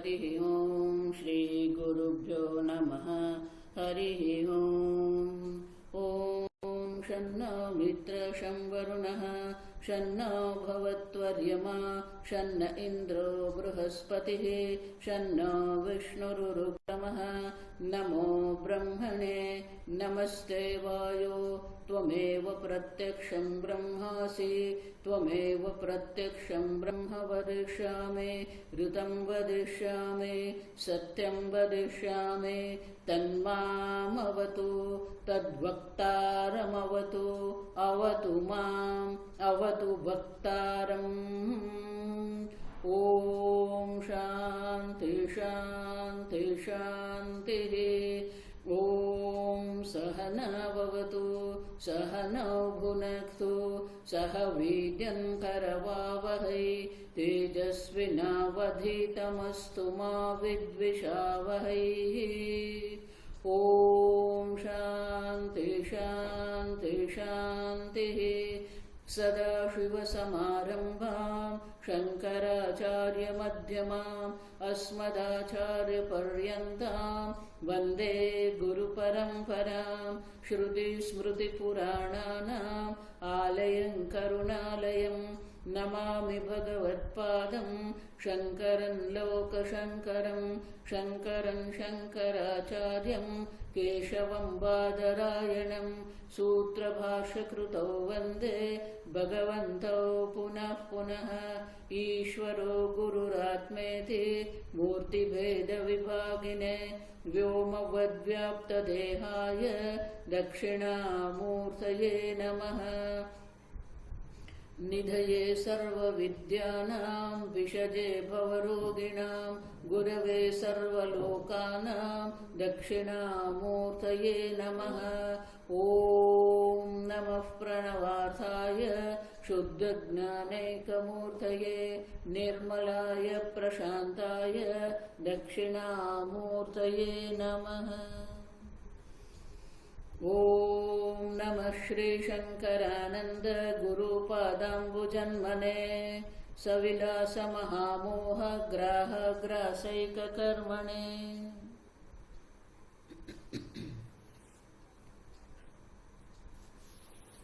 हरि ओम श्री गुरुभ्यो नमः। हरि ओम। ओम शन्नो मित्र शं वरुणः शन्नो भवत्वर्यमा शन्न इन्द्रो बृहस्पतिः शन्नो विष्णुरुक्रमः। नमो ब्रह्मणे नमस्ते वायो त्वमेव प्रत्यक्षं ब्रह्मासि त्वमेव प्रत्यक्षं ब्रह्म वदिष्यामि ऋतं वदिष्यामि सत्यं वदिष्यामि तन्मामवतु तद्वक्तारमवतु अवतु माम् अवतु वक्तारम्। ॐ शान्ति शान्ति शान्तिः। ॐ सहनाववतु सहनौ भुनक्तु सह वीर्यं करवावहै तेजस्विनावधीतमस्तु मा विद्विषावहै। ॐ शान्ति शान्ति शान्तिः। सदाशिवसमारम्भां शङ्कराचार्यमध्यमाम् अस्मदाचार्यपर्यन्तां वन्दे गुरुपरम्परां। श्रुतिस्मृतिपुराणानाम् आलयं करुणालयं नमामि भगवत्पादं शङ्करं लोकशङ्करं शङ्करं शङ्कराचार्यं केशवं बादरायणं सूत्रभाष्यकृतौ वन्दे भगवन्तौ पुनः पुनः। ईश्वरो गुरुरात्मेति मूर्तिभेदविभागिने व्योमवद्व्याप्तदेहाय दक्षिणामूर्तये नमः। निधये सर्वविद्यानां विषजे भवरोगिणां गुरवे सर्वलोकानां दक्षिणामूर्तये नमः। ॐ नमः प्रणवार्थाय शुद्धज्ञानैकमूर्तये निर्मलाय प्रशान्ताय दक्षिणामूर्तये नमः। ॐ नमः श्रीशङ्करानन्द गुरुपादाम्बुजन्मने सविलासमहामोह ग्राहग्रासैककर्मणे।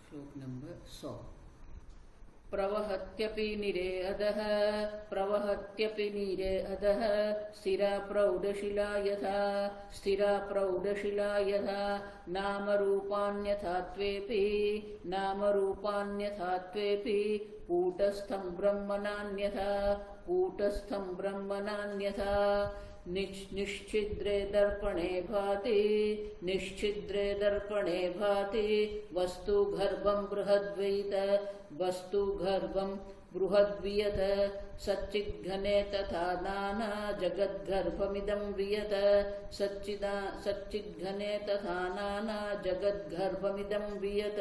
श्लोक नंबर 100। प्रवहत्यपि निरे अधः प्रवहत्यपि निरे अधः स्थिरा प्रौढशिला यथा स्थिरा प्रौढशिला यथा नामरूपान्यथात्वेऽपि नामरूपान्यथात्वेऽपि कूटस्थं ब्रह्मणान्यथा कूटस्थं ब्रह्मणान्यथा। निश्चिद्रे दर्पणे भाति निश्चिद्रे दर्पणे भाति वस्तु गर्भं बृहद्वैत वस्तु गर्भं बृहद्वियत सच्चिद्घने तथा नाना जगद्गर्भमिदं वियत सच्चिद्घने तथा नाना जगद्गर्भमिदं वियत।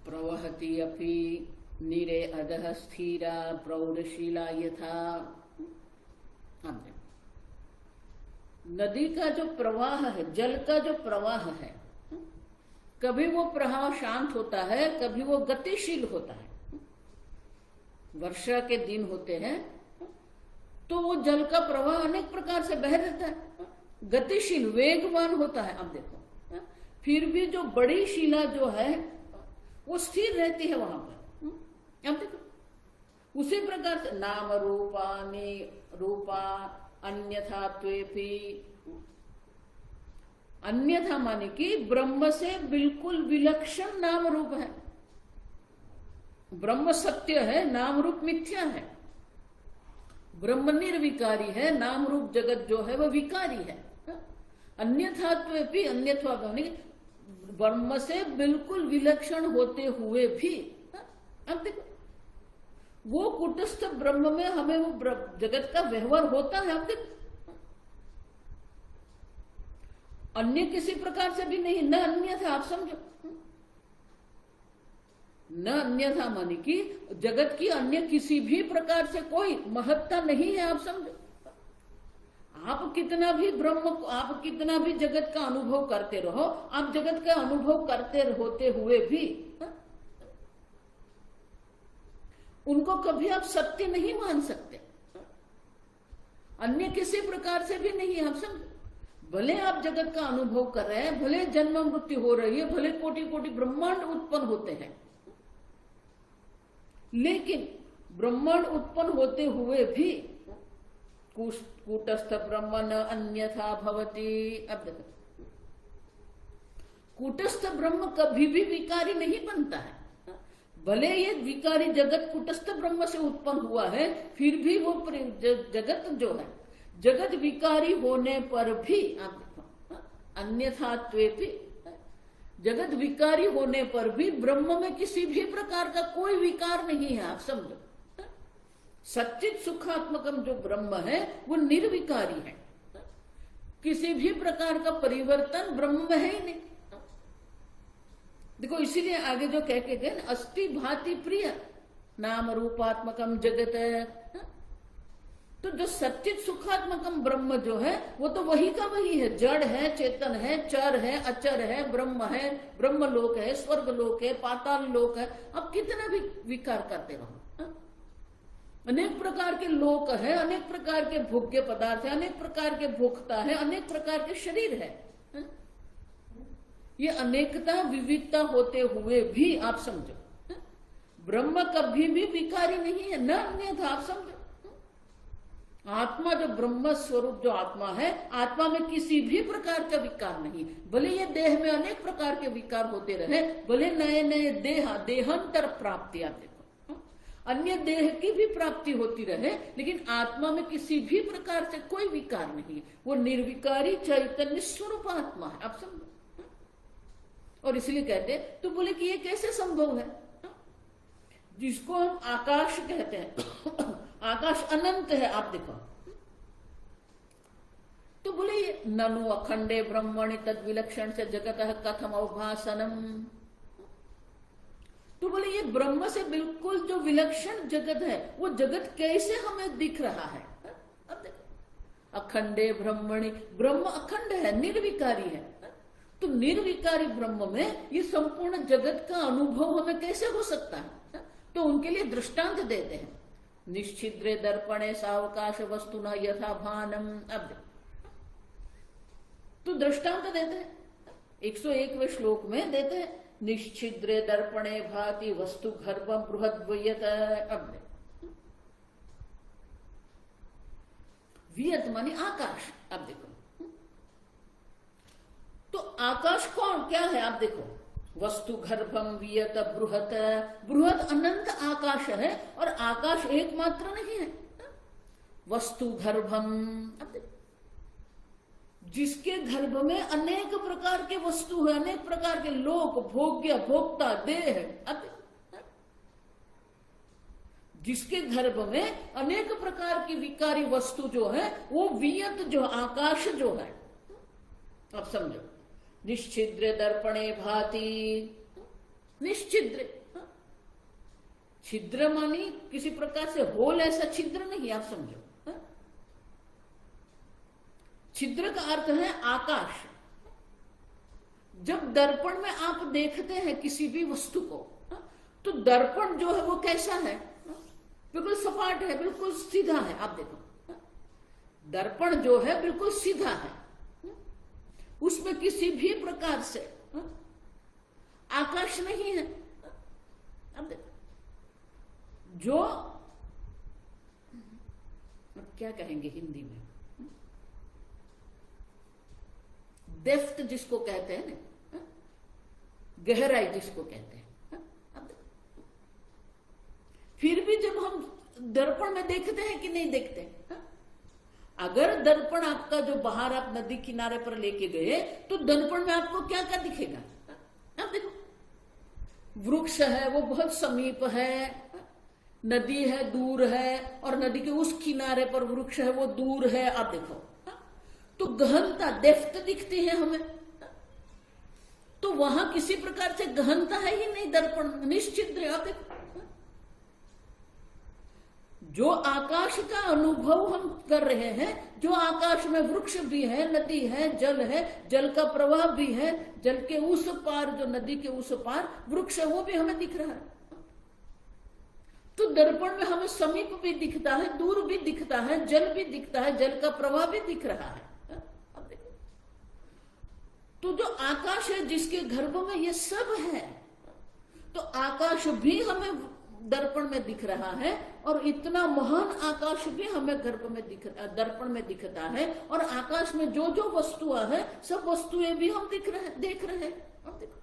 प्रवहति अपि निरे अधः स्थिरा प्रौढ़शिला यथा। नदी का जो प्रवाह है जल का जो प्रवाह है कभी वो प्रवाह शांत होता है कभी वो गतिशील होता है। वर्षा के दिन होते हैं तो वो जल का प्रवाह अनेक प्रकार से बह रहता है गतिशील वेगवान होता है। अब देखो फिर भी जो बड़ी शिला जो है वो स्थिर रहती है वहां पर। अब देखो उसी प्रकार से नाम रूपानि रूपा अन्यथात्वेपि अन्यथा माने कि ब्रह्म से बिल्कुल विलक्षण नाम रूप है। ब्रह्म सत्य है नाम रूप मिथ्या है। ब्रह्म निर्विकारी है नाम रूप जगत जो है वह विकारी है। अन्यथात्वेऽपि अन्यथा माने ब्रह्म से बिल्कुल विलक्षण होते हुए भी अब देखो वो कूटस्थ ब्रह्म में हमें वो जगत का व्यवहार होता है। अब देखो अन्य किसी प्रकार से भी नहीं न अन्यथा। आप समझो न अन्यथा माने कि जगत की अन्य किसी भी प्रकार से कोई महत्ता नहीं है। आप समझो आप कितना भी आप कितना भी जगत का अनुभव करते रहो, आप जगत का अनुभव करते होते हुए भी उनको कभी आप सत्य नहीं मान सकते, अन्य किसी प्रकार से भी नहीं। आप समझ, भले आप जगत का अनुभव कर रहे हैं, भले जन्म मृत्यु हो रही है, भले कोटि कोटि ब्रह्मांड उत्पन्न होते हैं, लेकिन ब्रह्मांड उत्पन्न होते हुए भी कूटस्थ ब्रह्म न अन्यथा भवति। अब देखो, कूटस्थ ब्रह्म कभी भी विकारी नहीं बनता है। भले ये विकारी जगत कूटस्थ ब्रह्म से उत्पन्न हुआ है, फिर भी वो जगत जो है, जगत विकारी होने पर भी, आप देखो, अन्यथात्वेपि, जगत विकारी होने पर भी ब्रह्म में किसी भी प्रकार का कोई विकार नहीं है। आप समझो, सच्चित सुखात्मकम जो ब्रह्म है वो निर्विकारी है, किसी भी प्रकार का परिवर्तन ब्रह्म में है ही नहीं। देखो, इसीलिए आगे जो कह के गए, अस्ति भाति प्रिय नाम रूपात्मकम जगत है, तो जो सच्चित सुखात्मकम ब्रह्म जो है वो तो वही का वही है, जड़ है, चेतन है, चर है, अचर है, है, ब्रह्म लोक है, स्वर्ग लोक है, पाताल लोक है। अब कितना भी विकार करते रहो, अनेक प्रकार के लोक है, अनेक प्रकार के भोग्य पदार्थ है, अनेक प्रकार के भोक्ता है, अनेक प्रकार के शरीर है। ये अनेकता विविधता होते हुए भी आप समझो, ब्रह्म कभी भी विकारी नहीं है, न अन्यथा। आप समझो, आत्मा जो ब्रह्म स्वरूप जो आत्मा है, आत्मा में किसी भी प्रकार का विकार नहीं। भले ये देह में अनेक प्रकार के विकार होते रहे, भले नए नए देहांतर प्राप्ति, आप देखो, अन्य देह की भी प्राप्ति होती रहे, लेकिन आत्मा में किसी भी प्रकार से कोई विकार नहीं। वो निर्विकारी चैतन्य स्वरूप आत्मा है। आप समझो, और इसलिए कहते हैं, तो बोले कि ये कैसे संभव है, जिसको हम आकाश कहते हैं, आकाश अनंत है। आप देखो, तो बोले ये ननु अखंडे ब्रह्मणि तद विलक्षण से जगत कथम अवभासनम, तो बोले ये ब्रह्म से बिल्कुल जो विलक्षण जगत है, वो जगत कैसे हमें दिख रहा है। अब देखो, अखंडे ब्रह्मणि, ब्रह्म अखंड है, निर्विकारी है, तो निर्विकारी ब्रह्म में ये संपूर्ण जगत का अनुभव हमें कैसे हो सकता है। तो उनके लिए दृष्टांत देते हैं, निश्चिद्रे दर्पणे सावकाश वस्तु न यथा भानम। अब तो दृष्टांत देते हैं, 101वें श्लोक में देते हैं, निश्चिद्रे दर्पणे भाति वस्तु गर्भम बृहद्वयत। अब वियत माने आकाश। अब देखो, तो आकाश कौन क्या है। आप देखो, वस्तु गर्भम वियत बृहत, बृहत अनंत आकाश है, और आकाश एकमात्र नहीं है। वस्तु गर्भम, जिसके गर्भ में अनेक प्रकार के वस्तु है, अनेक प्रकार के लोक, भोग्य, भोक्ता, देह। जिसके गर्भ में अनेक प्रकार की विकारी वस्तु जो है, वो वियत जो आकाश जो है। अब समझो, निश्चिद्र दर्पणे भाति, निश्चिद्र, छिद्र मानी किसी प्रकार से होल, ऐसा छिद्र नहीं। आप समझो, छिद्र का अर्थ है आकाश। जब दर्पण में आप देखते हैं किसी भी वस्तु को, तो दर्पण जो है वो कैसा है, बिल्कुल सपाट है, बिल्कुल सीधा है। आप देखो, दर्पण जो है बिल्कुल सीधा है, उसमें किसी भी प्रकार से आकाश नहीं है। अब देखो, जो क्या कहेंगे हिंदी में, डेप्थ जिसको कहते हैं ना, गहराई जिसको कहते हैं। अब फिर भी जब हम दर्पण में देखते हैं कि नहीं देखते, अगर दर्पण आपका जो बाहर आप नदी किनारे पर लेके गए, तो दर्पण में आपको क्या क्या दिखेगा। अब देखो, वृक्ष है वो बहुत समीप है, नदी है दूर है, और नदी के उस किनारे पर वृक्ष है वो दूर है। आप देखो, तो गहनता, डेप्थ दिखती है हमें, तो वहां किसी प्रकार से गहनता है ही नहीं दर्पण, निश्चित। आप देखो, जो आकाश का अनुभव हम कर रहे हैं, जो आकाश में वृक्ष भी है, नदी है, जल का प्रवाह भी है, जल के उस पार, जो नदी के उस पार वृक्ष है, वो भी हमें दिख रहा है। तो दर्पण में हमें समीप भी दिखता है, दूर भी दिखता है, जल भी दिखता है, जल का प्रवाह भी दिख रहा है। अब देखो, तो जो आकाश है, जिसके गर्भ में ये सब है, तो आकाश भी हमें दर्पण में दिख रहा है, और इतना महान आकाश भी हमें दर्पण में दिखता है। और आकाश में जो जो वस्तुएं हैं, सब वस्तुएं भी हम देख रहे हैं। अब देखो,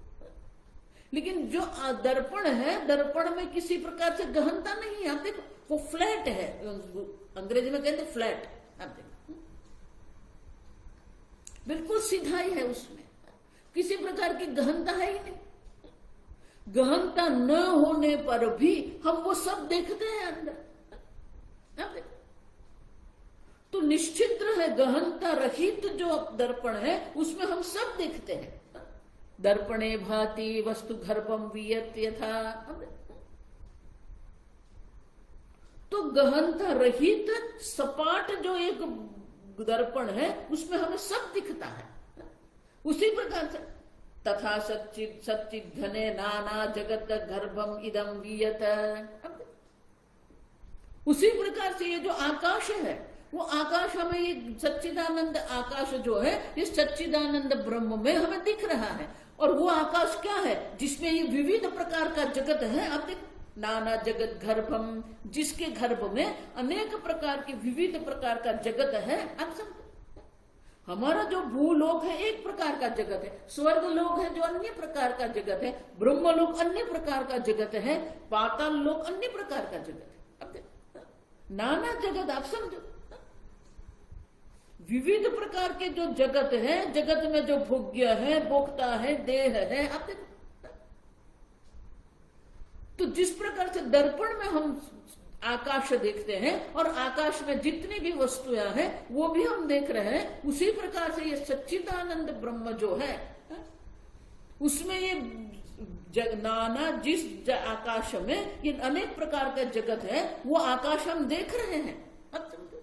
लेकिन जो दर्पण है, दर्पण में किसी प्रकार से गहनता नहीं है। आप देखो, वो फ्लैट है, अंग्रेजी में कहते फ्लैट। आप देखो, बिल्कुल सीधा ही है, उसमें किसी प्रकार की गहनता है ही नहीं। गहनता न होने पर भी हम वो सब देखते हैं अंदर। तो निश्चित है, गहनता रहित जो दर्पण है, उसमें हम सब देखते हैं। दर्पणे भाति वस्तु गर्भम वियत यथा। तो गहनता रहित सपाट जो एक दर्पण है, उसमें हमें सब दिखता है। उसी प्रकार से तथा सच्चिद घने नाना जगत गर्भम इदम वियत। उसी प्रकार से ये जो आकाश है, वो आकाश हमें, ये सच्चिदानंद आकाश जो है, ये सच्चिदानंद ब्रह्म में हमें दिख रहा है। और वो आकाश क्या है, जिसमें ये विविध प्रकार का जगत है। अब देखो, नाना जगत गर्भम, जिसके गर्भ में अनेक प्रकार के विविध प्रकार का जगत है। अब समझो, हमारा जो भूलोक है एक प्रकार का जगत है, स्वर्ग लोक है जो अन्य प्रकार का जगत है, ब्रह्म लोक अन्य प्रकार का जगत है, पाताल लोक अन्य प्रकार का जगत है। अब देखो, नाना जगत, आप समझो, विविध प्रकार के जो जगत है, जगत में जो भोग्य है, भोक्ता है, देह है। अब देखो, तो जिस प्रकार से दर्पण में हम आकाश देखते हैं, और आकाश में जितनी भी वस्तुएं हैं वो भी हम देख रहे हैं, उसी प्रकार से ये सच्चिदानंद ब्रह्म जो है, उसमें ये नाना जिस आकाश में ये अनेक प्रकार का जगत है, वो आकाश हम देख रहे हैं। अब समझो,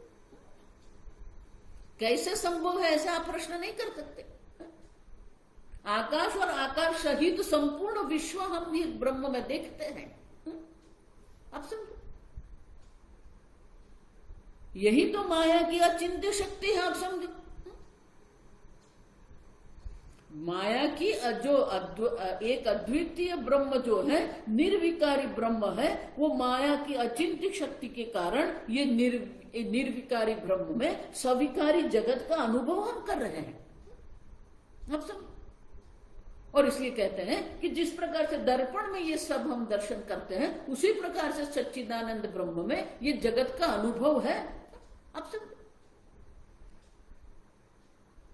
कैसे संभव है, ऐसा आप प्रश्न नहीं कर सकते। आकाश और आकाश सहित संपूर्ण विश्व हम ये ब्रह्म में देखते हैं। आप समझो, यही तो माया की अचिंत्य शक्ति है। आप समझो, माया की जो एक अद्वितीय ब्रह्म जो है, निर्विकारी ब्रह्म है, वो माया की अचिंत्य शक्ति के कारण ये निर्विकारी ब्रह्म में सविकारी जगत का अनुभव हम कर रहे हैं। आप समझो, और इसलिए कहते हैं कि जिस प्रकार से दर्पण में ये सब हम दर्शन करते हैं, उसी प्रकार से सच्चिदानंद ब्रह्म में ये जगत का अनुभव है। अब सब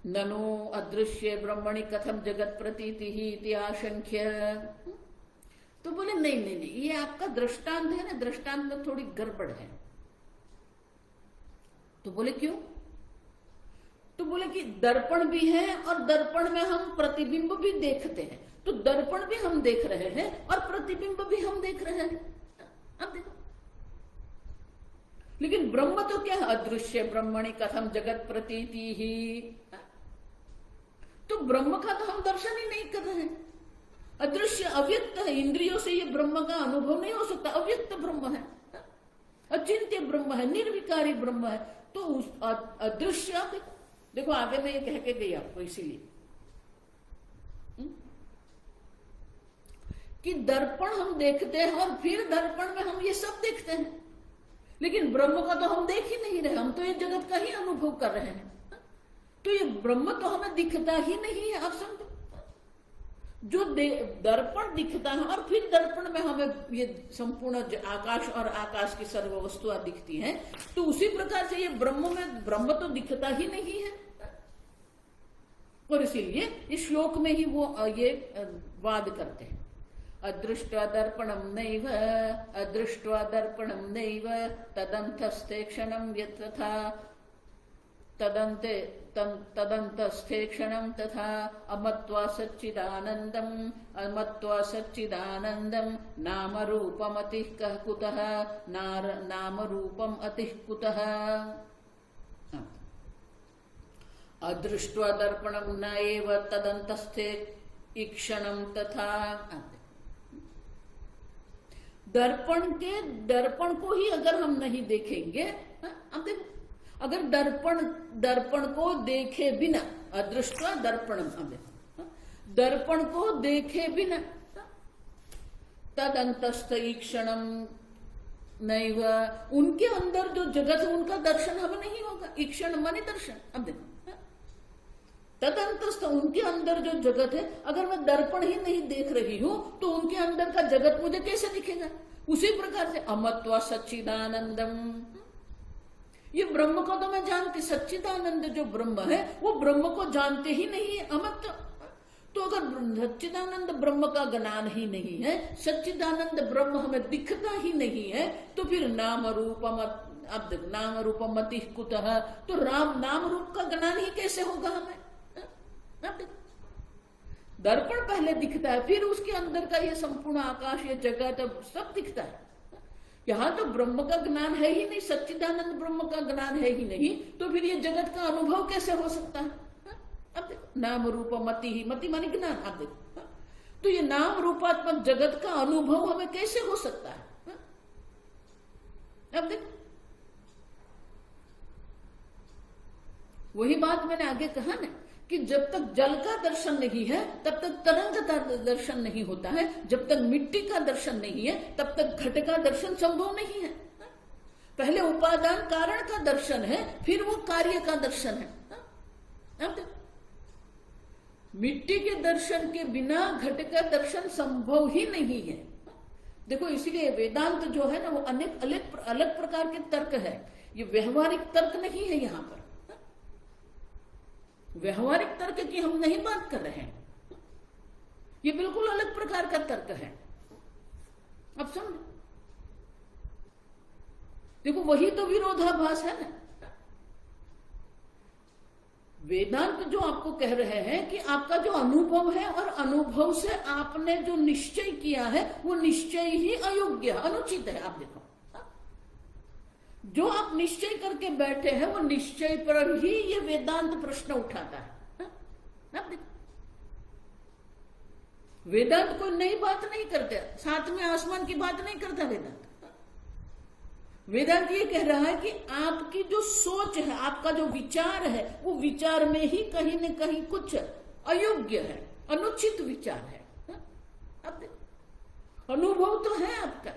ननु अदृश्य ब्रह्मणि कथम जगत प्रतीति ही इति आशंक्य। तो बोले नहीं नहीं नहीं, ये आपका दृष्टांत है ना, दृष्टांत में थोड़ी गड़बड़ है। तो बोले क्यों? तो बोले कि दर्पण भी है और दर्पण में हम प्रतिबिंब भी देखते हैं। तो दर्पण भी हम देख रहे हैं और प्रतिबिंब भी हम देख रहे हैं। अब देखो, लेकिन ब्रह्म तो क्या है? अदृश्य ब्रह्मणि कथम जगत प्रतीति ही। तो ब्रह्म का तो हम दर्शन ही नहीं कर रहे हैं। अदृश्य अव्यक्त है, इंद्रियों से ये ब्रह्म का अनुभव नहीं हो सकता। अव्यक्त ब्रह्म है, अचिंत्य ब्रह्म है, निर्विकारी ब्रह्म है। तो उस अदृश्य, देखो आगे मैं ये कह के गई आपको इसीलिए कि दर्पण हम देखते हैं और फिर दर्पण में हम ये सब देखते हैं, लेकिन ब्रह्म का तो हम देख ही नहीं रहे। हम तो ये जगत का ही अनुभव कर रहे हैं। तो ये ब्रह्म तो हमें दिखता ही नहीं है। आप समझो, जो दर्पण दिखता है और फिर दर्पण में हमें ये संपूर्ण आकाश और आकाश की सर्व वस्तुएं दिखती हैं, तो उसी प्रकार से ये ब्रह्म में ब्रह्म तो दिखता ही नहीं है। और इसीलिए इस श्लोक में ही वो ये वाद करते हैं, अदृष्ट्वा दर्पणम नैव अदृष्ट्वा दर्पणम नैव तदंतस्ते क्षणम यथा तदंते तदन्तस्थे क्षणं तथा अमत्वा सच्चिदानन्दं नाम रूपमतिः कः कुतः नाम रूपम अतिः कुतः अदृष्ट्वा दर्पणं न एव तदन्तस्थे ईक्षणं तथा। दर्पण को ही अगर हम नहीं देखेंगे, अब देखो, अगर दर्पण को देखे बिना, अदृष्ट्वा दर्पणम, अब देखो, दर्पण को देखे बिना तदंतस्थ ईक्षणम नैव, उनके अंदर जो जगत है उनका दर्शन हमें नहीं होगा। ईक्षण माने दर्शन। अब देखो, तदंतस्थ, उनके अंदर जो जगत है, अगर मैं दर्पण ही नहीं देख रही हूं तो उनके अंदर का जगत मुझे कैसे दिखेगा? उसी प्रकार से अमत्वा सच्चिदानंदम, ये ब्रह्म को तो मैं जानती, सच्चिदानंद जो ब्रह्म है वो ब्रह्म को जानते ही नहीं है, अमत। तो अगर सच्चिदानंद ब्रह्म का ज्ञान ही नहीं है, सच्चिदानंद ब्रह्म हमें दिखता ही नहीं है, तो फिर नाम रूपम, अब देखो, नाम रूपम अति कुतः, तो राम नाम रूप का ज्ञान ही कैसे होगा हमें? दर्पण पहले दिखता है, फिर उसके अंदर का ये संपूर्ण आकाश, ये जगत सब दिखता है। यहां तो ब्रह्म का ज्ञान है ही नहीं, सच्चिदानंद ब्रह्म का ज्ञान है ही नहीं, तो फिर ये जगत का अनुभव कैसे हो सकता है? अब देखो, नाम रूप मति ही, मति मानी ज्ञान। अब देखो, तो ये नाम रूपात्मक जगत का अनुभव हमें कैसे हो सकता है? अब देखो, वही बात मैंने आगे कहा ना कि जब तक जल का दर्शन नहीं है तब तक तरंग का दर्शन नहीं होता है, जब तक मिट्टी का दर्शन नहीं है तब तक घट का दर्शन संभव नहीं है। पहले उपादान कारण का दर्शन है, फिर वो कार्य का दर्शन है। अब देखो, मिट्टी के दर्शन के बिना घट का दर्शन संभव ही नहीं है। देखो, इसलिए वेदांत जो है ना वो अनेक अलग प्रकार के तर्क है, ये व्यवहारिक तर्क नहीं है। यहाँ पर व्यवहारिक तर्क की हम नहीं बात कर रहे हैं, ये बिल्कुल अलग प्रकार का तर्क है। अब समझो, देखो वही तो विरोधाभास है ना। वेदांत जो आपको कह रहे हैं कि आपका जो अनुभव है और अनुभव से आपने जो निश्चय किया है वो निश्चय ही अयोग्य, अनुचित है। आप देखो, जो आप निश्चय करके बैठे हैं वो निश्चय पर ही ये वेदांत प्रश्न उठाता है। आप देखो, वेदांत कोई नई बात नहीं करते, साथ में आसमान की बात नहीं करता वेदांत। वेदांत ये कह रहा है कि आपकी जो सोच है, आपका जो विचार है, वो विचार में ही कहीं न कहीं कुछ अयोग्य है, अनुचित विचार है। अब देखो, अनुभव तो है आपका,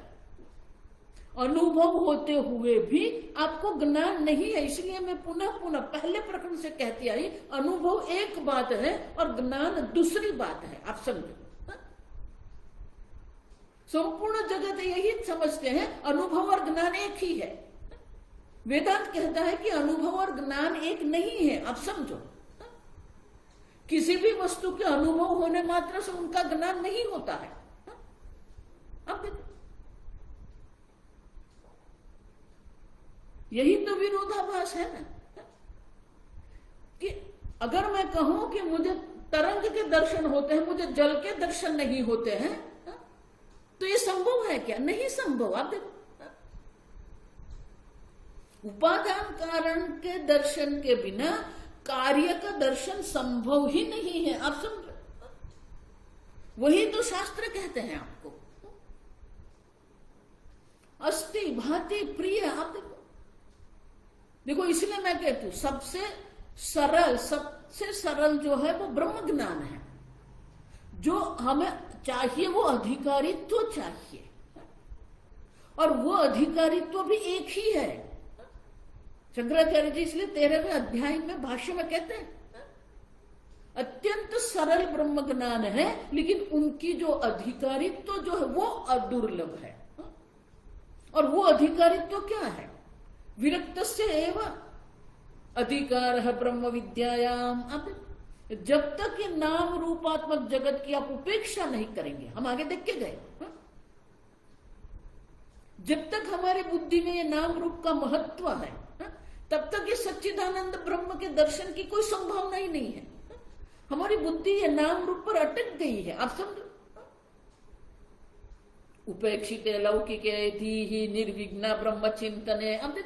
अनुभव होते हुए भी आपको ज्ञान नहीं है। इसलिए मैं पुनः पुनः पहले प्रकरण से कहती आई, अनुभव एक बात है और ज्ञान दूसरी बात है। आप समझो, संपूर्ण जगत यही समझते हैं अनुभव और ज्ञान एक ही है। वेदांत कहता है कि अनुभव और ज्ञान एक नहीं है। आप समझो, किसी भी वस्तु के अनुभव होने मात्र से उनका ज्ञान नहीं होता है। अब देखो, यही तो विरोधाभास है ना, कि अगर मैं कहूं कि मुझे तरंग के दर्शन होते हैं, मुझे जल के दर्शन नहीं होते हैं, तो ये संभव है क्या? नहीं संभव। आप देखो, उपादान कारण के दर्शन के बिना कार्य का दर्शन संभव ही नहीं है। आप समझो, वही तो शास्त्र कहते हैं आपको, अस्ति भाति प्रिय। आप देखो, देखो इसलिए मैं कहती हूं सबसे सरल जो है वो ब्रह्म ज्ञान है। जो हमें चाहिए वो अधिकारित्व चाहिए, और वो अधिकारित्व भी एक ही है। शंकराचार्य जी इसलिए 13वें अध्याय में भाष्य में कहते हैं अत्यंत सरल ब्रह्म ज्ञान है, लेकिन उनकी जो अधिकारित्व जो है वो अदुर्लभ है। और वो अधिकारित्व क्या है? विरक्तस्य एव अधिकारः ब्रह्म विद्यायाम। आप जब तक ये नाम रूपात्मक जगत की आप उपेक्षा नहीं करेंगे, हम आगे देख के गए, जब तक हमारी बुद्धि में ये नाम रूप का महत्व है, तब तक ये सच्चिदानंद ब्रह्म के दर्शन की कोई संभावना ही नहीं है। हमारी बुद्धि ये नाम रूप पर अटक गई है। आप समझो, उपेक्षित लौकिक धीहि निर्विघ्न ब्रह्म चिंतने। अब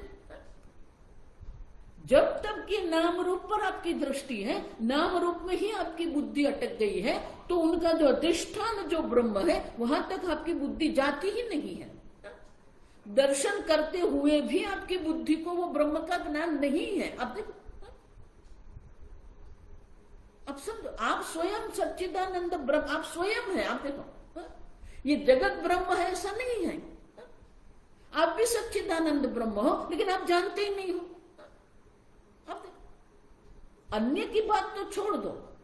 जब तक कि नाम रूप पर आपकी दृष्टि है, नाम रूप में ही आपकी बुद्धि अटक गई है, तो उनका जो अधिष्ठान जो ब्रह्म है वहां तक आपकी बुद्धि जाती ही नहीं है। दर्शन करते हुए भी आपकी बुद्धि को वो ब्रह्म का ज्ञान नहीं है। अब देखो, अब समझो, आप स्वयं सच्चिदानंद ब्रह्म, आप स्वयं है। आप देखो, ये जगत ब्रह्म है ऐसा नहीं है। आप भी सच्चिदानंद ब्रह्म हो, लेकिन आप जानते ही नहीं हो। अब देखो, अन्य की बात तो छोड़ दो,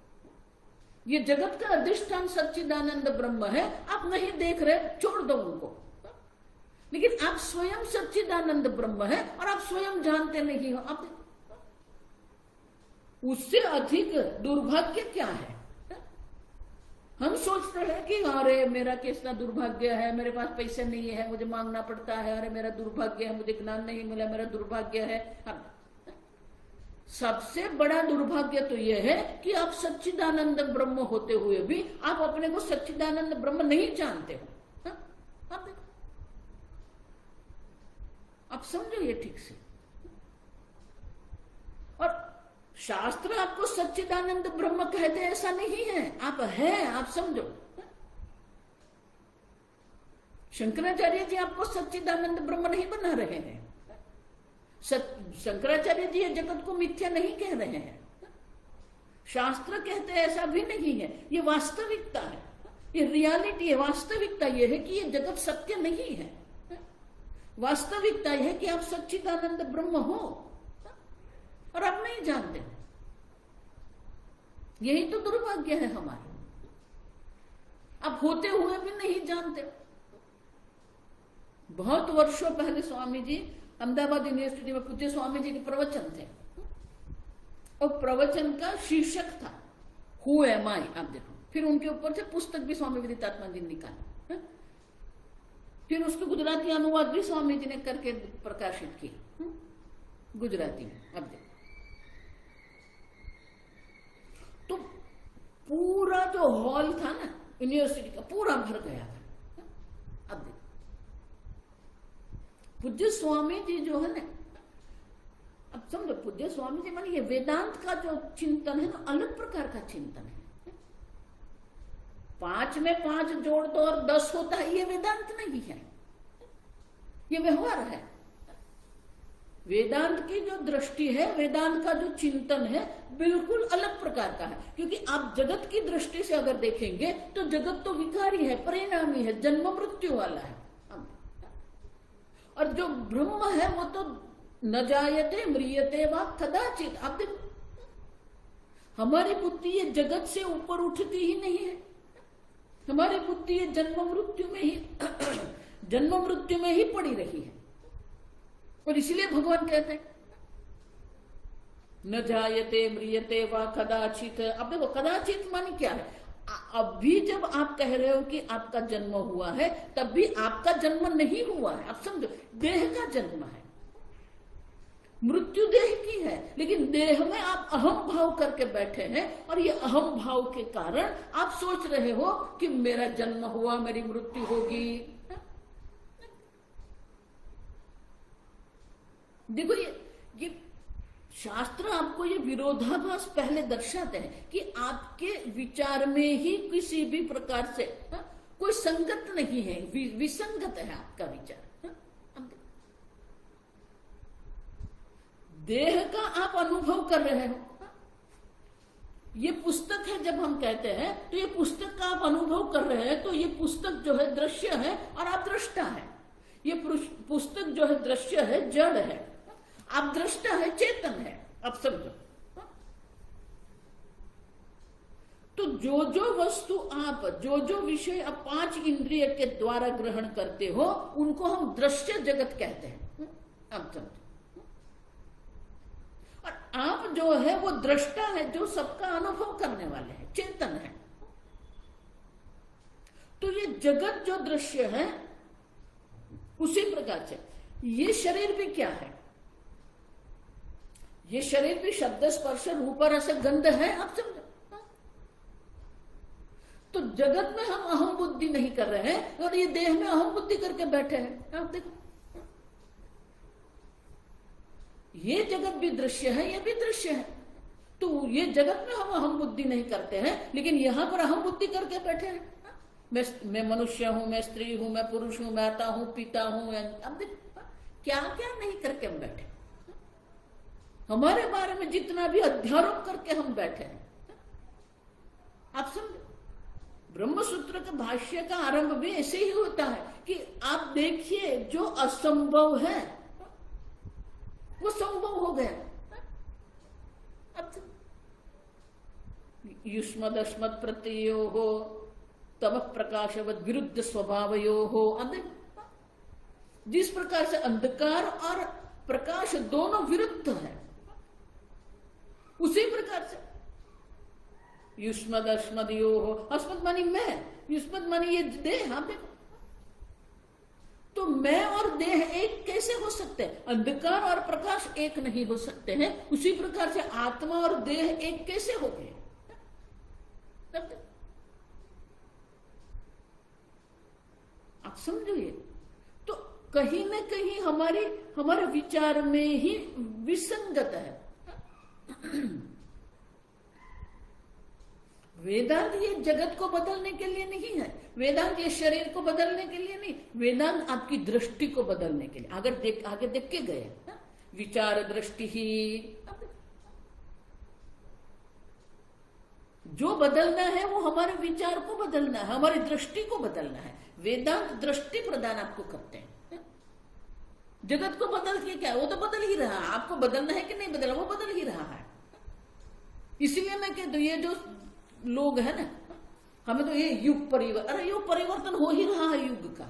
ये जगत का अधिष्ठान सच्चिदानंद ब्रह्म है, आप नहीं देख रहे, छोड़ दो उनको। लेकिन आप स्वयं सच्चिदानंद ब्रह्म है और आप स्वयं जानते नहीं हो। आप देखो, उससे अधिक दुर्भाग्य क्या है? हम सोचते हैं कि अरे मेरा कितना दुर्भाग्य है, मेरे पास पैसे नहीं है, मुझे मांगना पड़ता है, अरे मेरा दुर्भाग्य है, मुझे ज्ञान नहीं मिला, मेरा दुर्भाग्य है। सबसे बड़ा दुर्भाग्य तो यह है कि आप सच्चिदानंद ब्रह्म होते हुए भी आप अपने को सच्चिदानंद ब्रह्म नहीं जानते हो। आप देखो, आप समझो ये ठीक से। और शास्त्र आपको सच्चिदानंद ब्रह्म कहते ऐसा नहीं है, आप हैं, आप समझो। शंकराचार्य जी आपको सच्चिदानंद ब्रह्म नहीं बना रहे हैं। शंकराचार्य जी ये जगत को मिथ्या नहीं कह रहे हैं। शास्त्र कहते ऐसा भी नहीं है, ये वास्तविकता है, ये रियलिटी है। वास्तविकता ये है कि ये जगत सत्य नहीं है। वास्तविकता यह है कि आप सच्चिदानंद ब्रह्म हो और आप नहीं जानते। यही तो दुर्भाग्य है हमारे, आप होते हुए भी नहीं जानते। बहुत वर्षों पहले स्वामी जी अहमदाबाद यूनिवर्सिटी में पूज्य स्वामी जी के प्रवचन थे, और प्रवचन का शीर्षक था हु एम आई। आप देखो, फिर उनके ऊपर से पुस्तक भी स्वामी विदितात्मा जी ने निकाली, फिर उसको गुजराती अनुवाद भी स्वामी जी ने करके प्रकाशित किया गुजराती में। अब देखो, तो पूरा जो हॉल था ना यूनिवर्सिटी का, पूरा भर गया था। अब देखो, पूज्य स्वामी जी जो है ना, अब समझो, पूज्य स्वामी जी माने ये वेदांत का जो चिंतन है ना, अलग प्रकार का चिंतन है। 5 में 5 जोड़ दो और 10 होता है, ये वेदांत नहीं है, ये व्यवहार है। वेदांत की जो दृष्टि है, वेदांत का जो चिंतन है, बिल्कुल अलग प्रकार का है। क्योंकि आप जगत की दृष्टि से अगर देखेंगे तो जगत तो विकारी है, परिणामी है, जन्म मृत्यु वाला है। और जो ब्रह्म है वो तो न जायते म्रियते वा कदाचित। आप देखो, हमारी बुद्धि ये जगत से ऊपर उठती ही नहीं है। हमारी बुद्धि ये जन्म मृत्यु में ही पड़ी रही है। और इसलिए भगवान कहते हैं न जायते म्रियते वा कदाचित। अब देखो, कदाचित माने क्या है? अभी जब आप कह रहे हो कि आपका जन्म हुआ है, तब भी आपका जन्म नहीं हुआ है। आप समझो, देह का जन्म है, मृत्यु देह की है, लेकिन देह में आप अहम भाव करके बैठे हैं, और ये अहम भाव के कारण आप सोच रहे हो कि मेरा जन्म हुआ, मेरी मृत्यु होगी। देखो, ये शास्त्र आपको ये विरोधाभास पहले दर्शाते हैं कि आपके विचार में ही किसी भी प्रकार से कोई संगत नहीं है, विसंगत है आपका विचार। देह का आप अनुभव कर रहे हो। ये पुस्तक है, जब हम कहते हैं तो ये पुस्तक का आप अनुभव कर रहे हैं, तो ये पुस्तक जो है दृश्य है और आप दृष्टा है। ये पुस्तक जो है दृश्य है, जड़ है, आप दृष्टा है, चेतन है। अब समझो, तो जो जो वस्तु आप, जो जो विषय आप 5 इंद्रिय के द्वारा ग्रहण करते हो, उनको हम दृश्य जगत कहते हैं। अब समझो, और आप जो है वो दृष्टा है, जो सबका अनुभव करने वाले हैं, चेतन है। तो ये जगत जो दृश्य है, उसी प्रकार से ये शरीर भी क्या है? ये शरीर भी शब्द स्पर्श रूप रस गंध है, आप समझो। तो जगत में हम अहम बुद्धि नहीं कर रहे हैं और ये देह में अहम बुद्धि करके बैठे हैं। आप देखो, ये जगत भी दृश्य है, ये भी दृश्य है। तो ये जगत में हम अहम बुद्धि नहीं करते हैं, लेकिन यहां पर अहम बुद्धि करके बैठे हैं। मैं मनुष्य हूं, मैं स्त्री हूं, मैं पुरुष हूं, मैं माता हूं, पिता हूं। अब देखो क्या क्या नहीं करके हम बैठे, हमारे बारे में जितना भी अध्यारोप करके हम बैठे हैं। आप समझो, ब्रह्म सूत्र के भाष्य का आरंभ भी ऐसे ही होता है कि आप देखिए जो असंभव है वो संभव हो गया। अब युष्मद अस्मद प्रत्ययो हो तम प्रकाशवद विरुद्ध स्वभावयो हो। जिस प्रकार से अंधकार और प्रकाश दोनों विरुद्ध है, उसी प्रकार से युष्मद अस्मद यो हो। अस्मद मानी मैं, युष्मद मानी ये देह। हाँ देखो, तो मैं और देह एक कैसे हो सकते हैं? अंधकार और प्रकाश एक नहीं हो सकते हैं। उसी प्रकार से आत्मा और देह एक कैसे हो गए? आप समझो ये। तो कहीं ना कहीं हमारे विचार में ही विसंगत है। वेदांत ये जगत को बदलने के लिए नहीं है, वेदांत ये शरीर को बदलने के लिए नहीं, वेदांत आपकी दृष्टि को बदलने के लिए। आगे देख के गए, विचार दृष्टि ही जो बदलना है वो हमारे विचार को बदलना है, हमारी दृष्टि को बदलना है। वेदांत दृष्टि प्रदान आपको करते हैं। जगत को बदल के क्या, वो तो बदल ही रहा है। आपको बदलना है कि नहीं बदलना, वो बदल ही रहा है। इसीलिए मैं कहती हूं, ये जो लोग है ना, हमें तो ये युग परिवर्तन, अरे युग परिवर्तन हो ही रहा है युग का।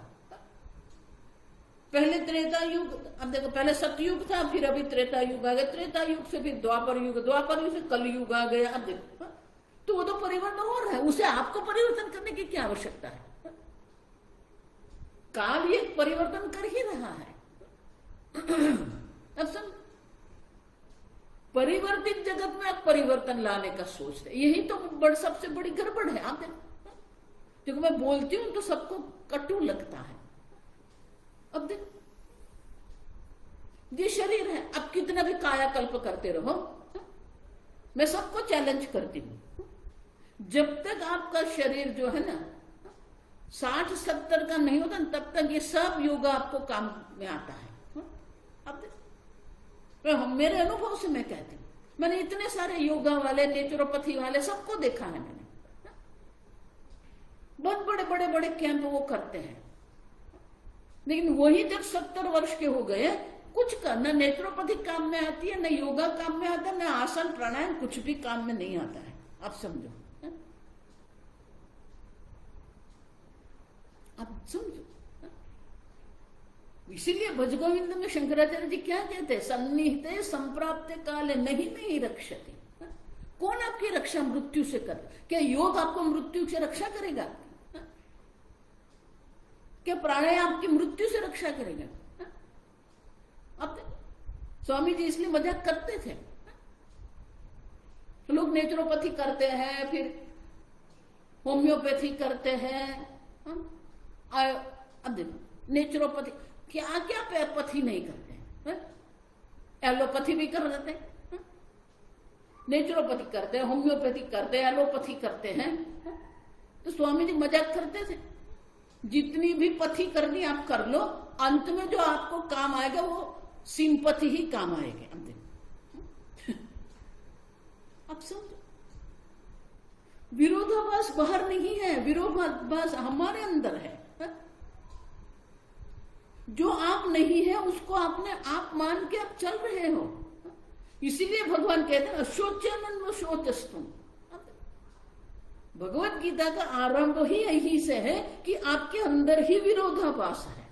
पहले त्रेता युग, अब देखो पहले सतयुग था, फिर अभी त्रेता युग आ गया, त्रेता युग से फिर द्वापर युग, द्वापर युग से कल युग आ गया। अब देखो, तो वो तो परिवर्तन हो रहा है, उसे आपको परिवर्तन करने की क्या आवश्यकता है? काल ये परिवर्तन कर ही रहा है। अब समझ, परिवर्तित जगत में आप परिवर्तन लाने का सोचते, यही तो सबसे बड़ी गड़बड़ है। आप देखो, देखो मैं बोलती हूं तो सबको कटु लगता है। अब देखो, ये शरीर है, अब कितना भी कायाकल्प करते रहो, मैं सबको चैलेंज करती हूं, जब तक आपका शरीर जो है ना 60-70 का नहीं होता, तब तक ये सब योगा आपको काम में आता है। अब मेरे अनुभव से मैं कहती हूँ, मैंने इतने सारे योगा वाले, नेचुरोपैथी वाले सबको देखा है मैंने। बहुत बड़े बड़े बड़े कैंप वो करते हैं, लेकिन वही जब 70 वर्ष के हो गए, कुछ का न नेचुरोपैथी काम में आती है, न योगा काम में आता है, न आसन प्राणायाम कुछ भी काम में नहीं आता है। आप समझो, आप समझो। इसीलिए भजगोविंद में शंकराचार्य जी क्या कहते हैं? सन्निहिते संप्राप्ते काले नहीं रक्षते। कौन आपकी रक्षा मृत्यु से कर? क्या योग आपको मृत्यु से रक्षा करेगा? क्या प्राणायाम आपकी मृत्यु से रक्षा करेगा? अब स्वामी जी इसलिए मजाक करते थे। लोग नेचुरोपैथी करते हैं, फिर होम्योपैथी करते हैं। अब देखो, नेचुरोपैथी क्या क्या पैथी नहीं करते हैं, एलोपैथी भी कर देते हैं, नेचुरोपैथी करते हैं, होम्योपैथी करते हैं, एलोपैथी करते हैं। तो स्वामी जी मजाक करते थे, जितनी भी पथी करनी आप कर लो, अंत में जो आपको काम आएगा वो सिंपथी ही काम आएगी। अब समझो, विरोधाभास बाहर नहीं है, विरोधाभास हमारे अंदर है। जो आप नहीं है उसको आपने आप मान के आप चल रहे हो। इसीलिए भगवान कहते हैं अशोचनन शोचस्तुम। भगवत गीता का आरंभ ही यही से है कि आपके अंदर ही विरोधाभास है।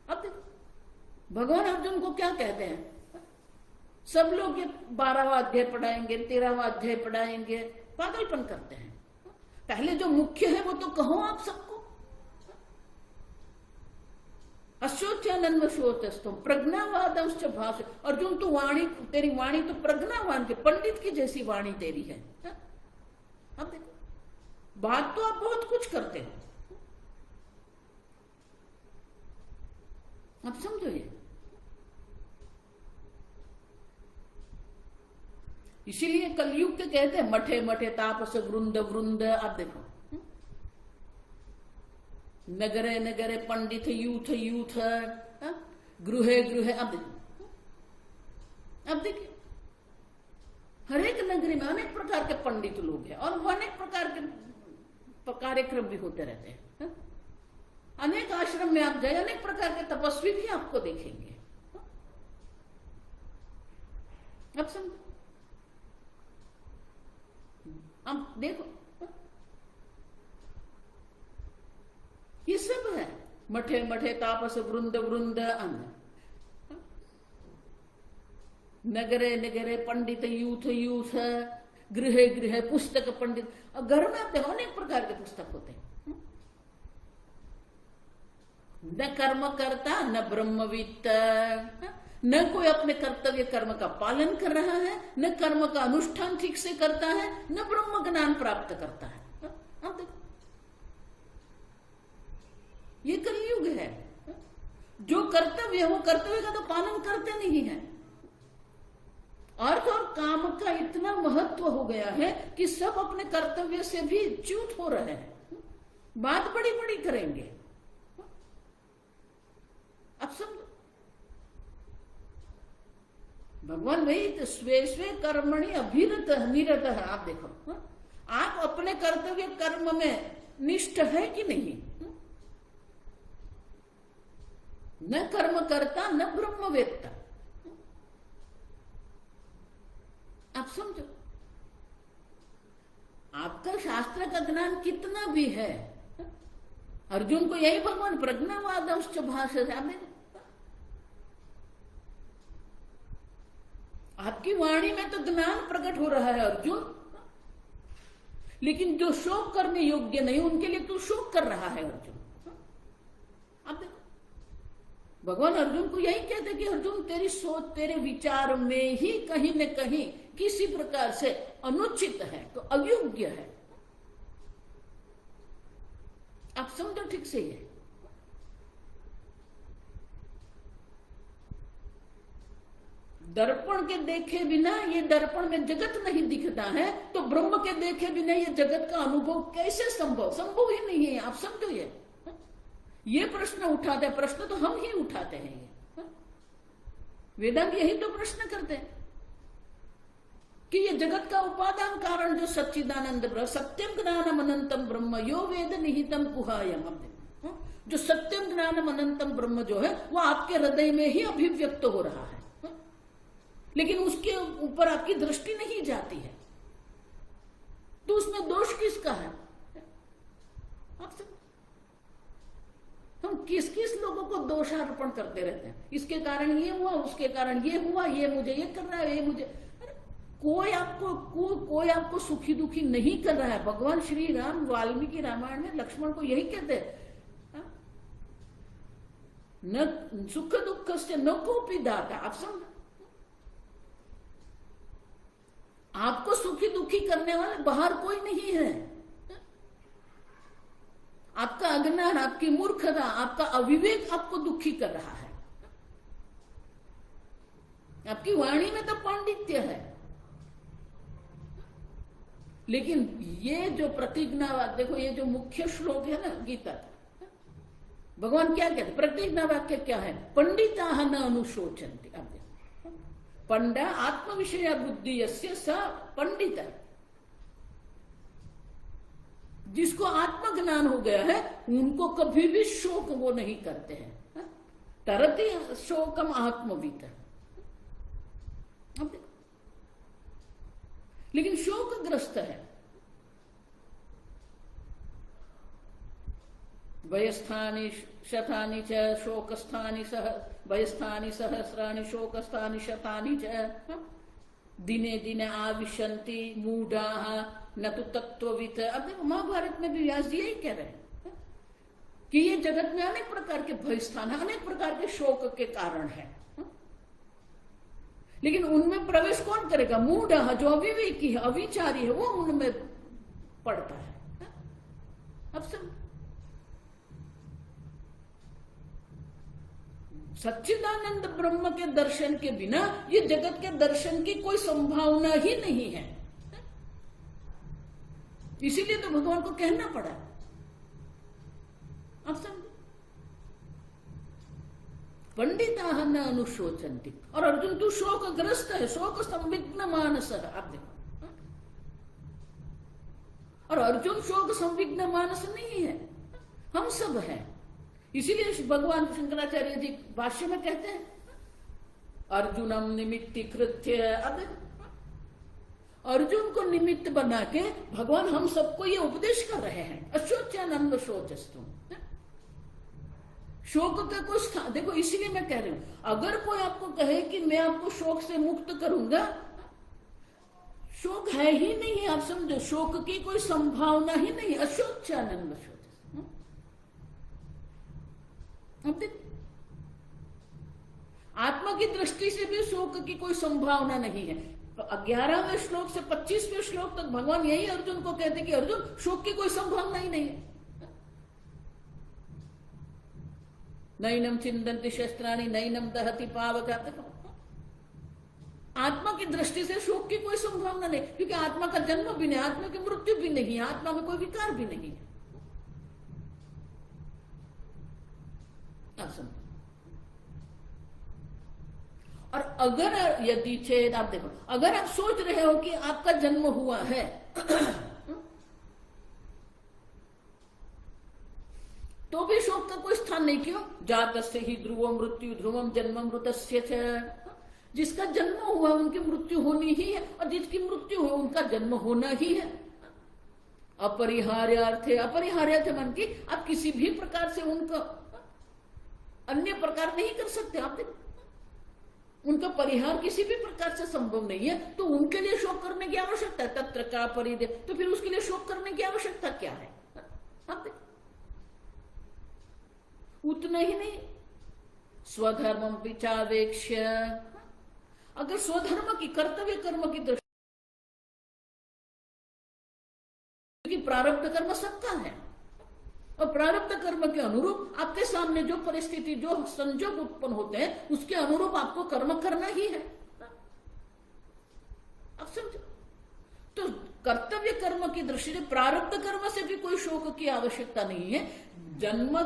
अब देखो, भगवान अर्जुन को क्या कहते हैं? सब लोग ये 12वां अध्याय पढ़ाएंगे, 13वां अध्याय पढ़ाएंगे, पागलपन करते हैं। पहले जो मुख्य है वो तो कहो आप सबको। अशोच्यानन्व शोचस्तुम प्रज्ञावादंश्च भाष। अर्जुन तो वाणी, तेरी वाणी तो प्रज्ञावान के पंडित की जैसी वाणी तेरी है। अब देखो, बात तो आप बहुत कुछ करते हो, अब समझो ये। इसीलिए कलयुग के कहते हैं मठे मठे तापस वृंद वृंद। आप देखो, नगरे नगरे पंडित यूथ यूथ, गृहे गृहे। अब देखिए, हर एक नगरी में अनेक प्रकार के पंडित लोग हैं और अनेक प्रकार के कार्यक्रम भी होते रहते हैं। अनेक आश्रम में आप जाए, अनेक प्रकार के तपस्वी भी आपको देखेंगे। अब समझो, अब देखो, ये सब है मठे मठे तापस वृंद वृंद अन्न, नगरे नगरे पंडित यूथ यूथ, गृहे गृहे पुस्तक पंडित। और घर में आप देखो अनेक प्रकार के पुस्तक होते हैं। न कर्म करता न ब्रह्मवित्त, न कोई अपने कर्तव्य कर्म का पालन कर रहा है, न कर्म का अनुष्ठान ठीक से करता है, न ब्रह्म ज्ञान प्राप्त करता है। अब देखो, ये कलयुग है। जो कर्तव्य है वो कर्तव्य का तो पालन करते नहीं है। अर्थ और काम का इतना महत्व हो गया है कि सब अपने कर्तव्य से भी च्युत हो रहे हैं, बात बड़ी बड़ी करेंगे। अब समझो, भगवान वही तो स्वे स्वे कर्मणि अभिरत निरत है। आप देखो, आप अपने कर्तव्य कर्म में निष्ठ है कि नहीं? न कर्म करता न ब्रह्मवेत्ता। आप समझो, आपका शास्त्र का ज्ञान कितना भी है, अर्जुन को यही भगवान प्रज्ञावादंश्च भाषते। आपकी वाणी में तो ज्ञान प्रकट हो रहा है अर्जुन, लेकिन जो शोक करने योग्य नहीं उनके लिए तू शोक कर रहा है अर्जुन। अब देखो, भगवान अर्जुन को यही कहते कि अर्जुन तेरी सोच तेरे विचार में ही कहीं न कहीं किसी प्रकार से अनुचित है, तो अयोग्य है। आप समझो ठीक से ये। दर्पण के देखे बिना ये दर्पण में जगत नहीं दिखता है, तो ब्रह्म के देखे बिना ये जगत का अनुभव कैसे संभव? संभव ही नहीं है। आप समझो ये प्रश्न उठाते हैं, प्रश्न तो हम ही उठाते हैं। ये वेदांत यही तो प्रश्न करते हैं कि ये जगत का उपादान कारण जो सच्चिदानंद ब्रह्म, सत्यम ज्ञानम अनंतम ब्रह्म यो वेद निहितम कुहायम, जो सत्यम ज्ञानम अनंतम ब्रह्म जो है वो आपके हृदय में ही अभिव्यक्त हो रहा है, लेकिन उसके ऊपर आपकी दृष्टि नहीं जाती है, तो उसमें दोष किसका है? हम किस किस लोगों को दोषारोपण करते रहते हैं, इसके कारण ये हुआ, उसके कारण ये हुआ, ये मुझे ये कर रहा है, ये मुझे। कोई आपको सुखी दुखी नहीं कर रहा है। भगवान श्री राम वाल्मीकि रामायण में लक्ष्मण को यही कहते हैं, न सुख दुख से न कोपी दाता। आप समझ, आपको सुखी दुखी करने वाले बाहर कोई नहीं है। आपका अज्ञान, आपकी मूर्खता, आपका अविवेक आपको दुखी कर रहा है। आपकी वाणी में तो पांडित्य है, लेकिन ये जो प्रतिज्ञावाक्य, देखो ये जो मुख्य श्लोक है ना गीता, भगवान क्या कहते? प्रतिज्ञा वाक्य क्या है? पंडिता न अनुशोचन्ति। अब देखो, पंडा आत्म विषय बुद्धि यस्य स पंडित है। जिसको आत्मज्ञान हो गया है उनको कभी भी शोक वो नहीं करते हैं। तरति शोकम आत्मवित। अब देखो, लेकिन शोकग्रस्त है। भयस्थानि शतानि च शोकस्थानि भयस्थानि सहस्राणि शोकस्थानि शतानि च दिने दिने आविशन्ति मूढ़ाः न तो तत्ववित्। अब देखो महाभारत में भी व्यास जी यही कह रहे हैं, कि ये जगत में अनेक प्रकार के भय स्थान है, अनेक प्रकार के शोक के कारण है, लेकिन उनमें प्रवेश कौन करेगा? मूढ़ जो अविवेकी है, अविचारी है, वो उनमें पड़ता है। अब सब सच्चिदानंद ब्रह्म के दर्शन के बिना ये जगत के दर्शन की कोई संभावना ही नहीं है। इसीलिए तो भगवान को कहना पड़ा। आप समझे? पंडिता न अनुशोचंती। और अर्जुन तू शोकग्रस्त है, शोक संविघ्न मानस है। आप देखो, और अर्जुन शोक संविघ्न मानस नहीं है, हम सब हैं। इसीलिए भगवान शंकराचार्य जी भाष्य में कहते हैं अर्जुनम निमित्ति कृत्य। अब अर्जुन को निमित्त बना के भगवान हम सबको ये उपदेश कर रहे हैं, अशोच्यानंद शोचस्तु। शोक का कोई स्थान देखो, इसीलिए मैं कह रही हूं, अगर कोई आपको कहे कि मैं आपको शोक से मुक्त करूंगा, शोक है ही नहीं, आप समझो, शोक की कोई संभावना ही नहीं। अशोच्यानंद शोच। अब देखो, आत्मा की दृष्टि से भी शोक की कोई संभावना नहीं है। 11वें श्लोक से 25वें श्लोक तक भगवान यही अर्जुन को कहते कि अर्जुन शोक की कोई संभावना ही नहीं है। नैनम चिंदन्ति शस्त्राणि नैनम दहति पावक। आत्मा की दृष्टि से शोक की कोई संभावना नहीं, क्योंकि आत्मा का जन्म भी नहीं, आत्मा की मृत्यु भी नहीं है, आत्मा में कोई विकार भी नहीं है। और अगर यदि चेत, आप देखो, अगर आप सोच रहे हो कि आपका जन्म हुआ है तो भी शोक का कोई स्थान नहीं। क्यों? जातस्य ही ध्रुवम मृत्यु ध्रुवम जन्म मृतस्य च। जिसका जन्म हुआ उनकी मृत्यु होनी ही है, और जिसकी मृत्यु हो उनका जन्म होना ही है। अपरिहार्यार्थे, अपरिहार्यार्थ मन की आप किसी भी प्रकार से उनका अन्य प्रकार नहीं कर सकते। आप देखो, उनका परिहार किसी भी प्रकार से संभव नहीं है, तो उनके लिए शोक करने की आवश्यकता है। तत्र का परिदे, तो फिर उसके लिए शोक करने की आवश्यकता क्या है? आप देखो, उतना ही नहीं, स्वधर्मम पिचावेक्ष्य। अगर स्वधर्म की, कर्तव्य कर्म की दृष्टि, प्रारब्ध कर्म सबका है, और प्रारब्ध कर्म के अनुरूप आपके सामने जो परिस्थिति, जो संजोग उत्पन्न होते हैं, उसके अनुरूप आपको कर्म करना ही है। आप समझो, तो कर्तव्य कर्म की दृष्टि से प्रारब्ध कर्म से भी कोई शोक की आवश्यकता नहीं है। जन्म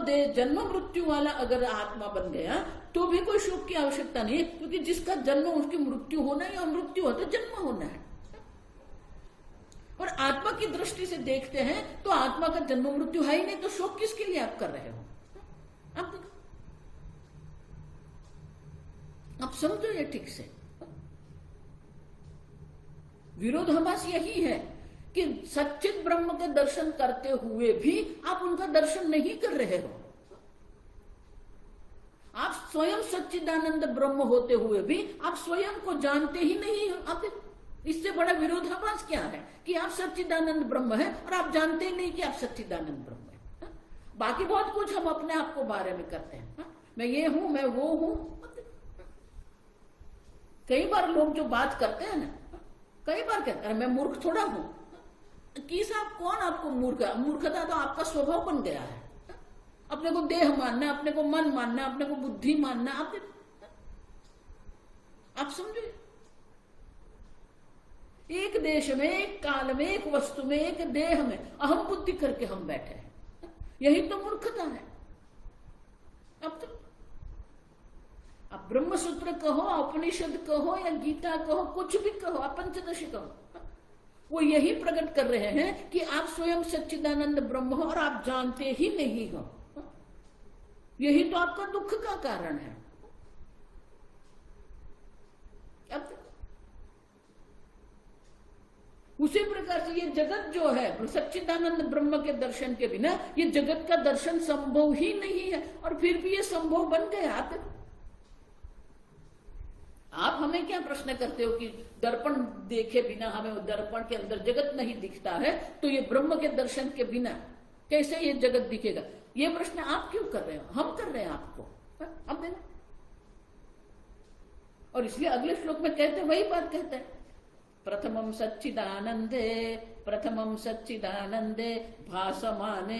मृत्यु वाला अगर आत्मा बन गया तो भी कोई शोक की आवश्यकता नहीं है, क्योंकि जिसका जन्म उसकी मृत्यु होना है, या मृत्यु हो तो जन्म होना है। और आत्मा की दृष्टि से देखते हैं तो आत्मा का जन्म मृत्यु है ही नहीं, तो शोक किसके लिए आप कर रहे हो? आप समझो ये ठीक से। विरोधाभास यही है कि सच्चित ब्रह्म के दर्शन करते हुए भी आप उनका दर्शन नहीं कर रहे हो। आप स्वयं सच्चिदानंद ब्रह्म होते हुए भी आप स्वयं को जानते ही नहीं हो। आप इससे बड़ा विरोधाभास क्या है कि आप सच्चिदानंद ब्रह्म है और आप जानते ही नहीं कि आप सच्चिदानंद ब्रह्म है। बाकी बहुत कुछ हम अपने आप को बारे में करते हैं, मैं ये हूं, मैं वो हूं। कई बार लोग जो बात करते हैं ना, कई बार कहते हैं मैं मूर्ख थोड़ा हूं। कि साहब कौन आपको मूर्ख है? मूर्खता तो आपका स्वभाव बन गया है। अपने को देह मानना, अपने को मन मानना, अपने को बुद्धि मानना। आप समझे, एक देश में, एक काल में, एक वस्तु में, एक देह में अहम बुद्धि करके हम बैठे हैं। यही तो मूर्खता है। अब तो आप ब्रह्मसूत्र कहो, उपनिषद कहो, या गीता कहो, कुछ भी कहो, आप पंचदशी कहो, वो यही प्रकट कर रहे हैं कि आप स्वयं सच्चिदानंद ब्रह्म हो और आप जानते ही नहीं हो। यही तो आपका दुख का कारण है। अब उसी प्रकार से ये जगत जो है, सच्चिदानंद ब्रह्म के दर्शन के बिना ये जगत का दर्शन संभव ही नहीं है। और फिर भी ये संभव बन गया। आप हमें क्या प्रश्न करते हो कि दर्पण देखे बिना हमें दर्पण के अंदर जगत नहीं दिखता है, तो ये ब्रह्म के दर्शन के बिना कैसे ये जगत दिखेगा? ये प्रश्न आप क्यों कर रहे हो? हम कर रहे हैं आपको। अब देखो, और इसलिए अगले श्लोक में कहते वही बात कहते हैं, प्रथमं सच्चिदानंदे भासमानेथ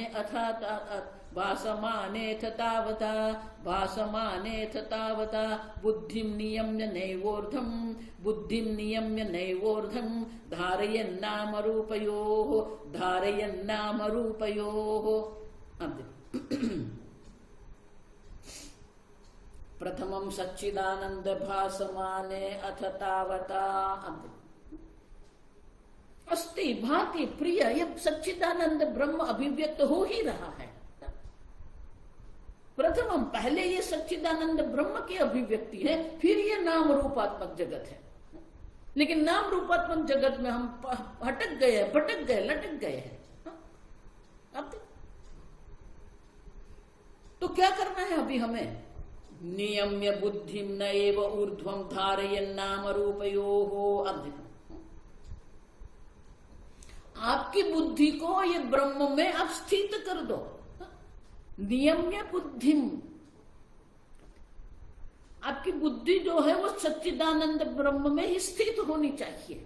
तावता बुद्धिं नियम्य नैवोर्धं धारयन्नामरूपयोः। अब प्रथमं सच्चिदानंद भासमाने अथ तावता। अब अस्ति भाति प्रिय, ये सच्चिदानंद ब्रह्म अभिव्यक्त हो ही रहा है। प्रथम पहले ये सच्चिदानंद ब्रह्म की अभिव्यक्ति है, फिर ये नाम रूपात्मक जगत है। लेकिन नाम रूपात्मक जगत में हम भटक गए, लटक गए हैं। अब तो क्या करना है अभी हमें? नियम्य बुद्धिम न एव ऊर्ध्वं धारयन्नाम रूपयोः। अब आपकी बुद्धि को ये ब्रह्म में आप स्थित कर दो। नियम्य बुद्धिम, आपकी बुद्धि जो है वो सच्चिदानंद ब्रह्म में ही स्थित होनी चाहिए।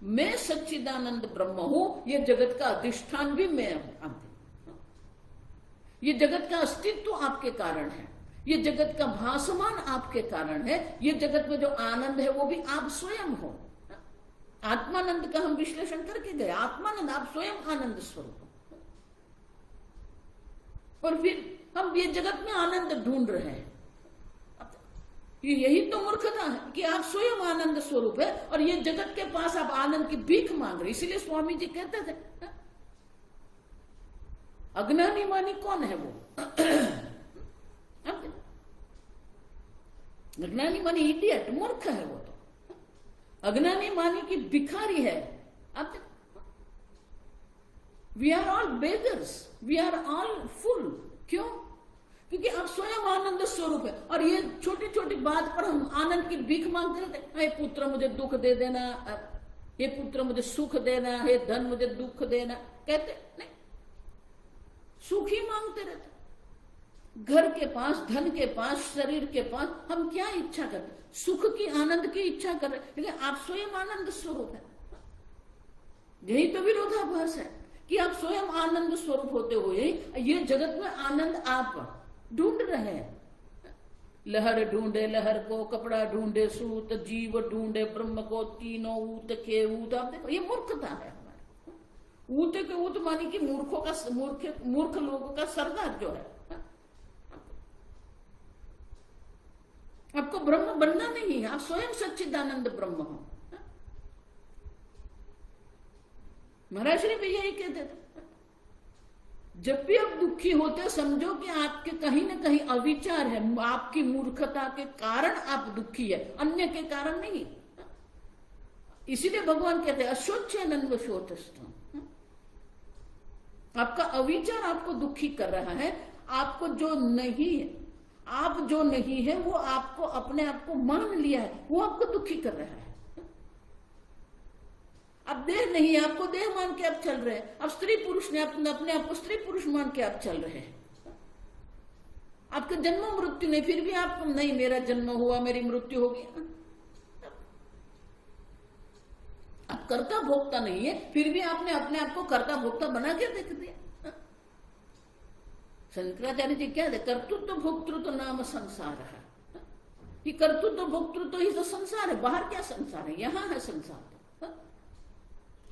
मैं सच्चिदानंद ब्रह्म हूं, ये जगत का अधिष्ठान भी मैं हूं। ये जगत का अस्तित्व आपके कारण है, ये जगत का भासमान आपके कारण है, ये जगत में जो आनंद है वो भी आप स्वयं हो। आत्मानंद का हम विश्लेषण करके गए, आत्मानंद आप स्वयं आनंद स्वरूप। और फिर हम ये जगत में आनंद ढूंढ रहे हैं। यही तो मूर्खता है कि आप स्वयं आनंद स्वरूप है और ये जगत के पास आप आनंद की भीख मांग रहे। इसीलिए स्वामी जी कहते थे अज्ञानी मानी कौन है वो? अज्ञानी मानी इडियट, मूर्ख है वो तो। अज्ञानी मानी की भिखारी है। अब we are all beggars, we are all fool. क्यों? क्योंकि आप स्वयं आनंद स्वरूप है और ये छोटी छोटी बात पर हम आनंद की भीख मांगते रहते। हे पुत्र मुझे दुख दे देना, हे पुत्र मुझे सुख देना, हे धन मुझे दुख देना, कहते नहीं, सुख ही मांगते रहते। घर के पास, धन के पास, शरीर के पास हम क्या इच्छा करते? सुख की, आनंद की इच्छा कर रहे, लेकिन आप स्वयं आनंद स्वरूप है। यही तो विरोधाभास है कि आप स्वयं आनंद स्वरूप होते हुए ये जगत में आनंद आप ढूंढ रहे हैं। लहर ढूंढे लहर को, कपड़ा ढूंढे सूत, जीव ढूंढे ब्रह्म को, तीनों ऊत के ऊत। आप देखो ये मूर्खता है हमारी। ऊत के ऊत मानी कि मूर्खों का, मूर्ख लोगों का सरदार जो है। आपको ब्रह्म बनना नहीं है, आप स्वयं सच्चिदानंद ब्रह्म हो। महाराज श्री भी यही कहते थे, जब भी आप दुखी होते समझो कि आपके कहीं ना कहीं अविचार है, आपकी मूर्खता के कारण आप दुखी है, अन्य के कारण नहीं। इसीलिए भगवान कहते हैं अशोचनन्व शोचस्तम। आपका अविचार आपको दुखी कर रहा है। आपको जो नहीं है, आप जो नहीं है वो आपको अपने आप को मान लिया है, वो आपको दुखी कर रहा है। अब देह नहीं है, आपको देह मान के आप चल रहे हैं। अब स्त्री पुरुष ने अपने आप को स्त्री पुरुष मान के आप चल रहे हैं। आपका जन्म मृत्यु नहीं, फिर भी आप नहीं, मेरा जन्म हुआ मेरी मृत्यु होगी। अब कर्ता भोक्ता नहीं है, फिर भी आपने अपने आप को कर्ता भोक्ता बना के देख दिया। शंकराचार्य जी क्या है? कर्तृत्व भोक्तृत्व नाम संसार है। ये कर्तृत्व भोक्तृत्व ही तो संसार है। बाहर क्या संसार है? यहां है संसार।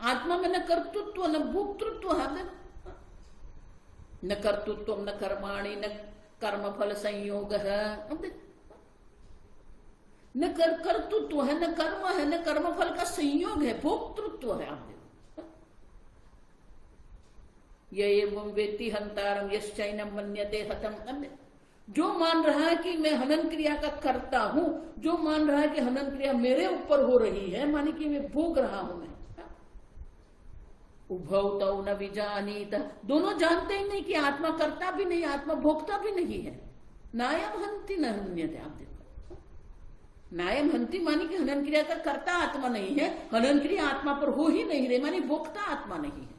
आत्मा में न कर्तृत्व न भोक्तृत्व है, न कर्तृत्व न कर्माणि न कर्मफल संयोग है। न कर्तृत्व है, न कर्म है, न कर्मफल का संयोग है, भोक्तृत्व है। आप ये एवं वेत्ति हंतारम यश्चैनम मन्यते हतम। जो मान रहा है कि मैं हनन क्रिया का करता हूं, जो मान रहा है कि हनन क्रिया मेरे ऊपर हो रही है, माने कि मैं भोग रहा हूं, मैं उभौ तौ न विजानीत। दोनों जानते ही नहीं कि आत्मा करता भी नहीं, आत्मा भोगता भी नहीं है। नायम हंति न हन्यते। आप देखो, नायम हंति मानी कि हनन क्रिया का करता आत्मा नहीं है, हनन क्रिया आत्मा पर हो ही नहीं रही, मानी भोगता आत्मा नहीं है।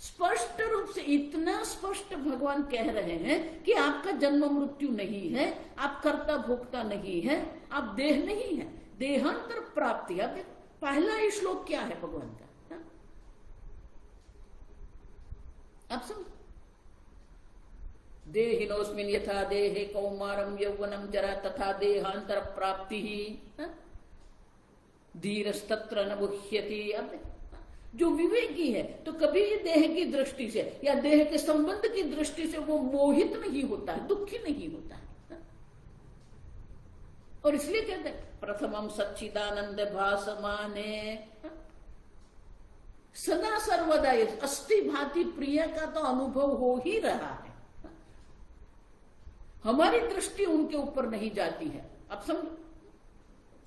स्पष्ट रूप से इतना स्पष्ट भगवान कह रहे हैं कि आपका जन्म मृत्यु नहीं है, आप कर्ता भोक्ता नहीं है, आप देह नहीं है, देहांतर प्राप्ति। अब पहला ही श्लोक क्या है भगवान का, आप समझ, देहिनोस्मिन यथा देहे कौमारम यौवनम जरा तथा देहांतर प्राप्ति ही धीरस्तत्र न मुह्यति। अब जो विवेकी है तो कभी ये देह की दृष्टि से या देह के संबंध की दृष्टि से वो मोहित नहीं होता है, दुखी नहीं होता है। और इसलिए कहते हैं प्रथमम सच्चिदानंद भासमाने, सदा सर्वदा अस्थि भांति प्रिय का तो अनुभव हो ही रहा है, हमारी दृष्टि उनके ऊपर नहीं जाती है। अब समझो,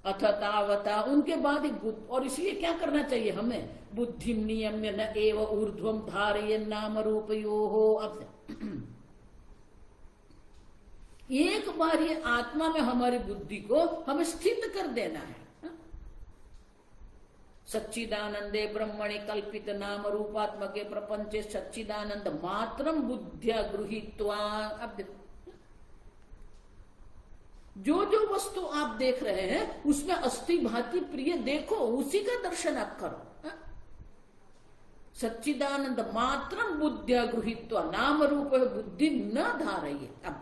अथतावता उनके बाद एक बुद्ध, और इसलिए क्या करना चाहिए हमें, बुद्धि नियम्य न एव ऊर्ध्वम धारय नाम रूपयो हो। अब एक बार ये आत्मा में हमारी बुद्धि को हमें स्थित कर देना है। सच्चिदानंदे ब्रह्मणि कल्पित नाम रूपात्मके प्रपंचे सच्चिदानंद मात्रम बुद्धिया गृहीत्वा। अब जो जो वस्तु आप देख रहे हैं उसमें अस्थि भांति प्रिय देखो, उसी का दर्शन आप करो। सच्चिदानंद मात्रम बुद्धिया गृहीत्वा नाम रूप बुद्धि न धारये। अब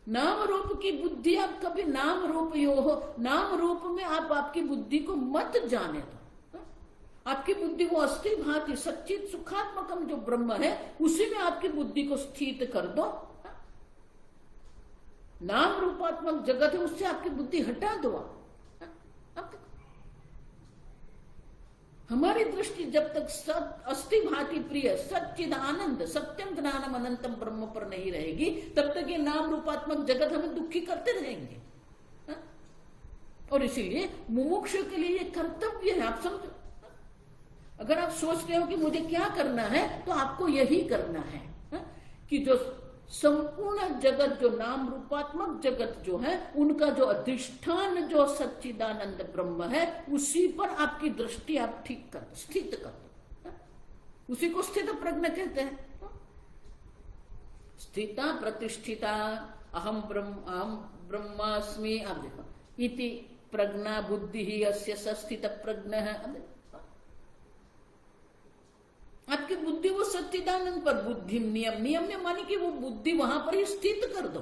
नाम रूप की बुद्धि आप कभी नाम रूप यो हो, नाम रूप में आप आपकी बुद्धि को मत जाने दो। आपकी बुद्धि को अस्थि भांति सच्चित सुखात्मकम जो ब्रह्म है उसी में आपकी बुद्धि को स्थित कर दो। नाम रूपात्मक जगत है उससे आपकी बुद्धि हटा दो। अब हमारी दृष्टि जब तक सब अस्थि भांति प्रिय सच्चिद आनंद सत्यम ज्ञानम अनंतम ब्रह्म पर नहीं रहेगी तब तक ये नाम रूपात्मक जगत हमें दुखी करते रहेंगे। और इसीलिए मुमुक्षु के लिए ये कर्तव्य है। आप समझो, अगर आप सोच रहे हो कि मुझे क्या करना है तो आपको यही करना है कि जो संपूर्ण जगत जो नाम रूपात्मक जगत जो है उनका जो अधिष्ठान जो सच्चिदानंद ब्रह्म है उसी पर आपकी दृष्टि आप ठीक कर स्थित कर दो। उसी को स्थित प्रज्ञा कहते हैं। स्थिता प्रतिष्ठिता अहम ब्रह्मास्मि। अब देखो इति प्रज्ञा बुद्धि ही अस्य सस्थित प्रज्ञा है। आपकी बुद्धि वो सच्चिदानंद पर बुद्धि नियम नियम्य मानी कि वो बुद्धि वहां पर ही स्थित कर दो।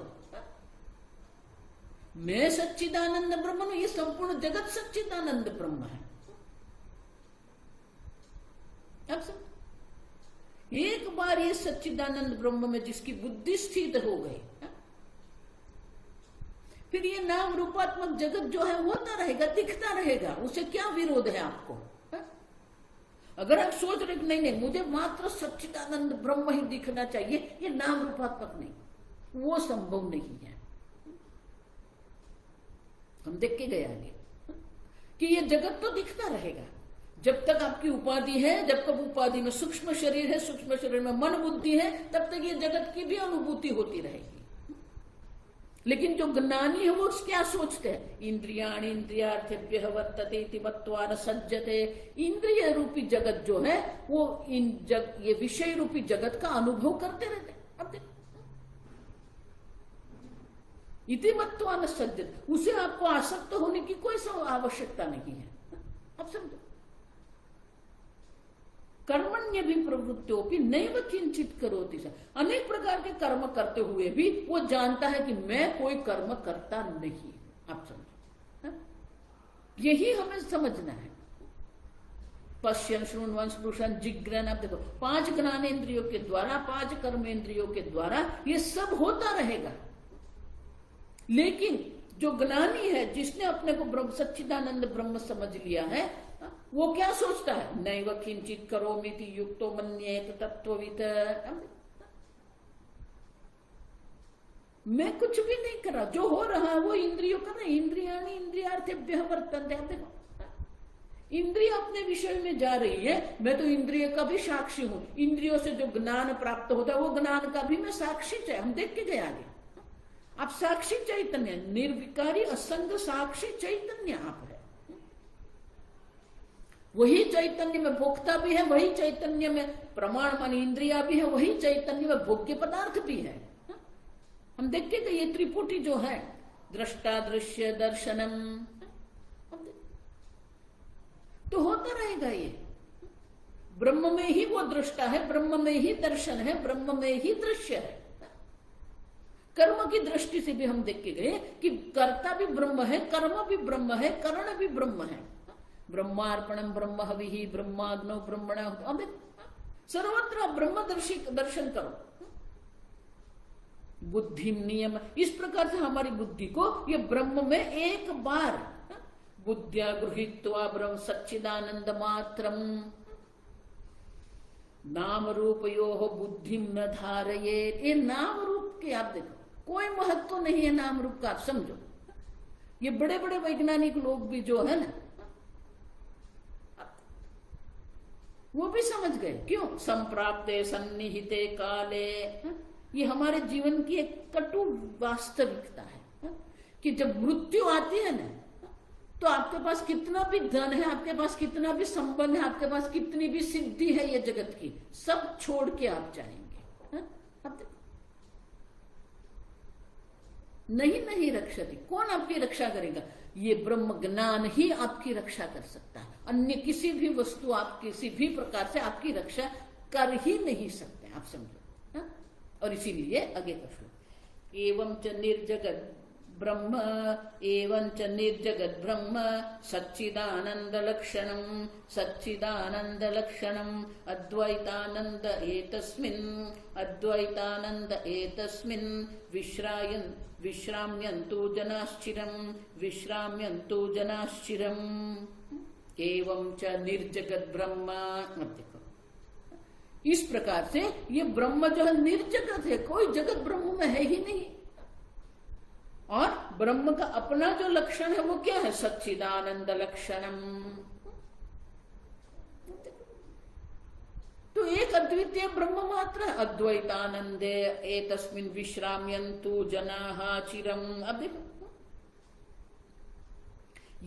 मैं सच्चिदानंद ब्रह्म हूं, ये संपूर्ण जगत सच्चिदानंद ब्रह्म है। अब सब एक बार ये सच्चिदानंद ब्रह्म में जिसकी बुद्धि स्थित हो गई फिर ये नाम रूपात्मक जगत जो है होता रहेगा, दिखता रहेगा, उसे क्या विरोध है आपको। अगर आप सोच रहे नहीं नहीं मुझे मात्र सच्चिदानंद ब्रह्म ही दिखना चाहिए, ये नाम रूपात्मक नहीं, वो संभव नहीं है। हम देख के गए आगे कि ये जगत तो दिखता रहेगा जब तक आपकी उपाधि है, जब तक उपाधि में सूक्ष्म शरीर है, सूक्ष्म शरीर में मन बुद्धि है, तब तक ये जगत की भी अनुभूति होती रहेगी। लेकिन जो ज्ञानी है वो क्या सोचते हैं, इंद्रियाणि इंद्रियार्थेभ्यः वर्तते इति मत्वा न सज्जते। इंद्रिय रूपी जगत जो है वो ये विषय रूपी जगत का अनुभव करते रहते हैं। अब देखो इति मत्वा न सज्जते, उसे आपको आसक्त होने की कोई आवश्यकता नहीं है। अब समझो, कर्मण्य भी प्रवृत्तियों नैव किंचित करोति। अनेक प्रकार के कर्म करते हुए भी वो जानता है कि मैं कोई कर्म करता नहीं। आप समझो, यही हमें समझना है। पश्यन शृण्वन स्पृशन जिग्रन। अब देखो 5 ज्ञानेन्द्रियों के द्वारा 5 कर्मेंद्रियों के द्वारा ये सब होता रहेगा। लेकिन जो ज्ञानी है जिसने अपने को ब्रह्म सच्चिदानंद ब्रह्म समझ लिया है वो क्या सोचता है, नैव किंचित करोमीति युक्तो मन्येत तत्त्ववित्। मैं कुछ भी नहीं कर रहा, जो हो रहा है वो इंद्रियों का नहीं। इंद्रियाणि इंद्रियार्थेभ्यः वर्तन्ते। देखो इंद्रिय अपने विषय में जा रही है, मैं तो इंद्रिय का भी साक्षी हूं। इंद्रियों से जो ज्ञान प्राप्त होता है वो ज्ञान का भी मैं साक्षी चाहिए। हम देख के गए आगे, आप साक्षी चैतन्य, निर्विकारी असंग साक्षी चैतन्य आप है। वही चैतन्य में भोक्ता भी है, वही चैतन्य में प्रमाण मान इंद्रिया भी है, वही चैतन्य में भोग्य पदार्थ भी है। हम देखते कि ये त्रिपुटी जो है, दृष्टा दृश्य दर्शनम, तो होता रहेगा। ये ब्रह्म में ही वो दृष्टा है, ब्रह्म में ही दर्शन है, ब्रह्म में ही दृश्य है। कर्म की दृष्टि से भी हम देख के गए कि कर्ता भी ब्रह्म है, कर्म भी ब्रह्म है, करण भी ब्रह्म है। ब्रह्मार्पणम ब्रह्म हविः ब्रह्माग्नौ ब्रह्मणः, सर्वत्र ब्रह्मदर्शी दर्शन करो। बुद्धि नियम, इस प्रकार से हमारी बुद्धि को ये ब्रह्म में एक बार बुद्धिया गृहीत्वा ब्रह्म सच्चिदानंद मात्रम नाम रूपयोः बुद्धिम न धारयेत्। ये नाम रूप के आप देखो कोई महत्व तो नहीं है नाम रूप का, आप समझो। ये बड़े बड़े वैज्ञानिक लोग भी जो है ना, वो भी समझ गए। क्यों? संप्राप्ते सन्निहिते काले, ये हमारे जीवन की एक कटु वास्तविकता है कि जब मृत्यु आती है ना, तो आपके पास कितना भी धन है, आपके पास कितना भी संबंध है, आपके पास कितनी भी सिद्धि है ये जगत की, सब छोड़ के आप जाएंगे। अब नहीं रक्षति, कौन आपकी रक्षा करेगा? ये ब्रह्म ज्ञान ही आपकी रक्षा कर सकता है। अन्य किसी भी वस्तु, आप किसी भी प्रकार से आपकी रक्षा कर ही नहीं सकते, आप समझो। और इसीलिए आगे का श्लोक, एवं च निर्जगत ब्रह्म एवं च निर्जगत ब्रह्म सच्चिदानंद लक्षणम सच्चिदानंद लक्षणम अद्वैतानंद एतस्मिन् विश्राम्यन्तु जनाश्चिरम एवं च निर्जगत ब्रह्म। देखो इस प्रकार से ये ब्रह्म जो है निर्जगत है, कोई जगत ब्रह्म में है ही नहीं। और ब्रह्म का अपना जो लक्षण है वो क्या है? सच्चिदानंद लक्षणम। तो एक अद्वितीय ब्रह्म मात्र है। अद्वैतानंदे एतस्मिन् विश्राम्यन्तु जनाः चिरम। अब देखो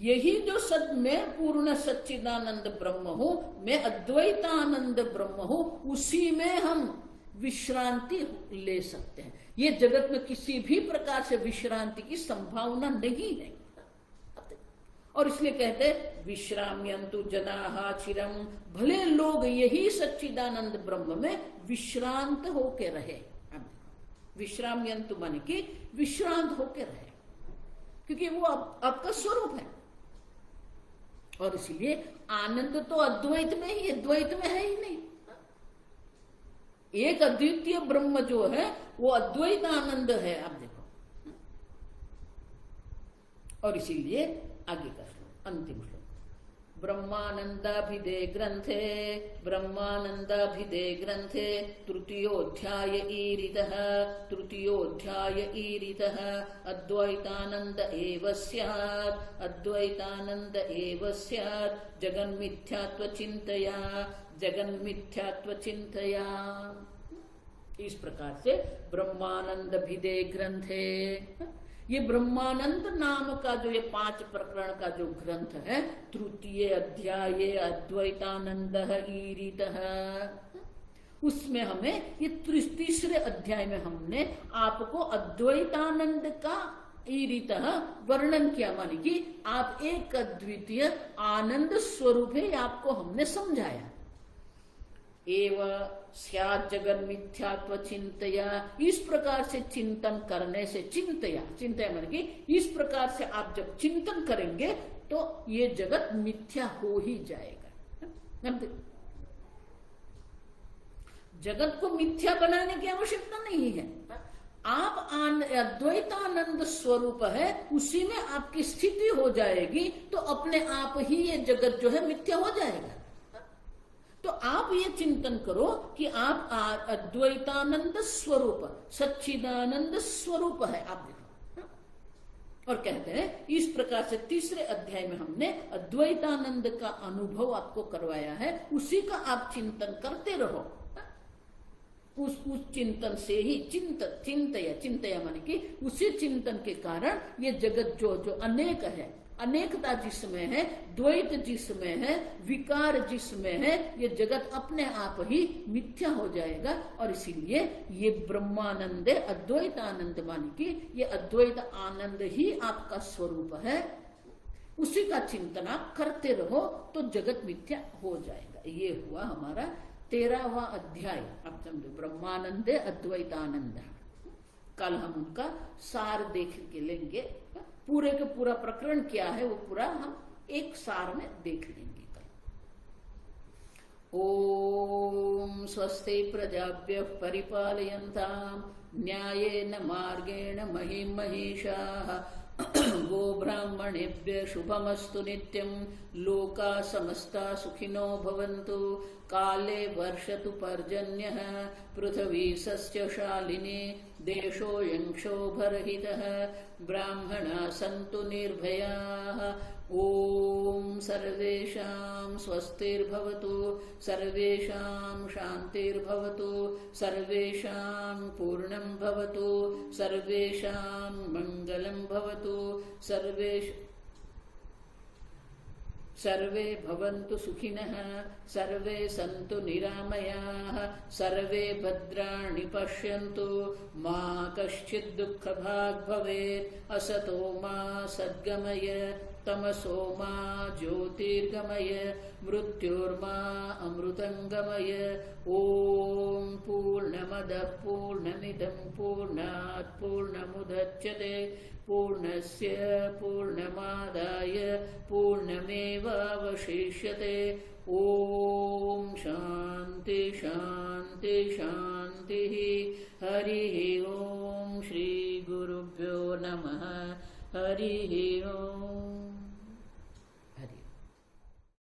यही जो सद में पूर्ण सच्चिदानंद ब्रह्म हूं, मैं अद्वैतानंद ब्रह्म हूं, उसी में हम विश्रांति ले सकते हैं। ये जगत में किसी भी प्रकार से विश्रांति की संभावना नहीं है। और इसलिए कहते हैं विश्राम्यन्तु जनाः चिरम, भले लोग यही सच्चिदानंद ब्रह्म में विश्रांत होके रहे। विश्राम्यन्तु माने कि विश्रांत होके रहे, क्योंकि वो आपका स्वरूप है। और इसलिए आनंद तो अद्वैत में ही, द्वैत में है ही नहीं। एक अद्वितीय ब्रह्म जो है वो अद्वैत आनंद है। आप देखो, और इसीलिए आगे का श्लोक, अंतिम श्लोक, ब्रह्मानंदाभिधे ग्रंथे तृतीयोऽध्याय ईरितः अद्वैतानंद एव स्यात् जगन्मिथ्यात्व चिंतया। इस प्रकार से ब्रह्मानंद भिदे ग्रंथे, ये ब्रह्मानंद नाम का जो ये 5 प्रकरण का जो ग्रंथ है, तृतीय अध्याय अद्वैतानंद ईरितः, उसमें हमें ये तीसरे अध्याय में हमने आपको अद्वैतानंद का ईरितः वर्णन किया, मानी कि आप एक अद्वितीय आनंद स्वरूप है, आपको हमने समझाया। एव स्यात् जगन्मिथ्यात्व चिंतया, इस प्रकार से चिंतन करने से, चिंतया माने कि इस प्रकार से आप जब चिंतन करेंगे तो ये जगत मिथ्या हो ही जाएगा। जगत को मिथ्या बनाने की आवश्यकता नहीं है। आप अद्वैतानंद स्वरूप है, उसी में आपकी स्थिति हो जाएगी, तो अपने आप ही ये जगत जो है मिथ्या हो जाएगा। तो आप ये चिंतन करो कि आप अद्वैतानंद स्वरूप, सच्चिदानंद स्वरूप है। आप देखो, और कहते हैं इस प्रकार से तीसरे अध्याय में हमने अद्वैतानंद का अनुभव आपको करवाया है, उसी का आप चिंतन करते रहो। उस चिंतन से ही चिंतया माने कि उसी चिंतन के कारण ये जगत जो अनेक है, अनेकता जिसमें है, द्वैत जिसमें है, विकार जिसमें है, ये जगत अपने आप ही मिथ्या हो जाएगा। और इसीलिए ये ब्रह्मानंद अद्वैत आनंद मान की, ये अद्वैत आनंद ही आपका स्वरूप है, उसी का चिंतन आप करते रहो तो जगत मिथ्या हो जाएगा। ये हुआ हमारा 13वां अध्याय। अब समझो, ब्रह्मानंद अद्वैतानंद। कल हम उनका सार देख के लेंगे, पूरे का पूरा प्रकरण क्या है वो पूरा हम एक सार में देख लेंगे कल। ओम स्वस्ति प्रजाभ्यः परिपालयन्ताम् न्यायेन मार्गेण महीं महिषाः गो ब्राह्मणेभ्यः शुभमस्तु नित्यं लोका समस्ता सुखिनो भवन्तु काले वर्षतु पर्जन्यः पृथिवी सस्यशालिनी देशोऽयं क्षोभरहितः ब्राह्मणाः सन्तु निर्भयाः। ओम सर्वेषां स्वस्तिर्भवतु सर्वेषां शान्तिर्भवतु सर्वेषां पूर्णं भवतु सर्वेषां मङ्गलं भवतु सर्वे भवन्तु सुखिनः सर्वे सन्तु निरामयाः सर्वे भद्राणि पश्यन्तु मा कश्चित् दुःखभाग् भवेत्। असतो मा सद्गमय तमसो मा ज्योतिर्गमय मृत्योर्मा अमृतंगमय। ओम पूर्णमदः पूर्णमिदं पूर्णात् पूर्णमुदच्यते पूर्णस्य पूर्णमादाय पूर्णमेवावशिष्यते। ओम शांति शांति शांति। हरि ओम श्री गुरुभ्यो नमः। हरि ओम।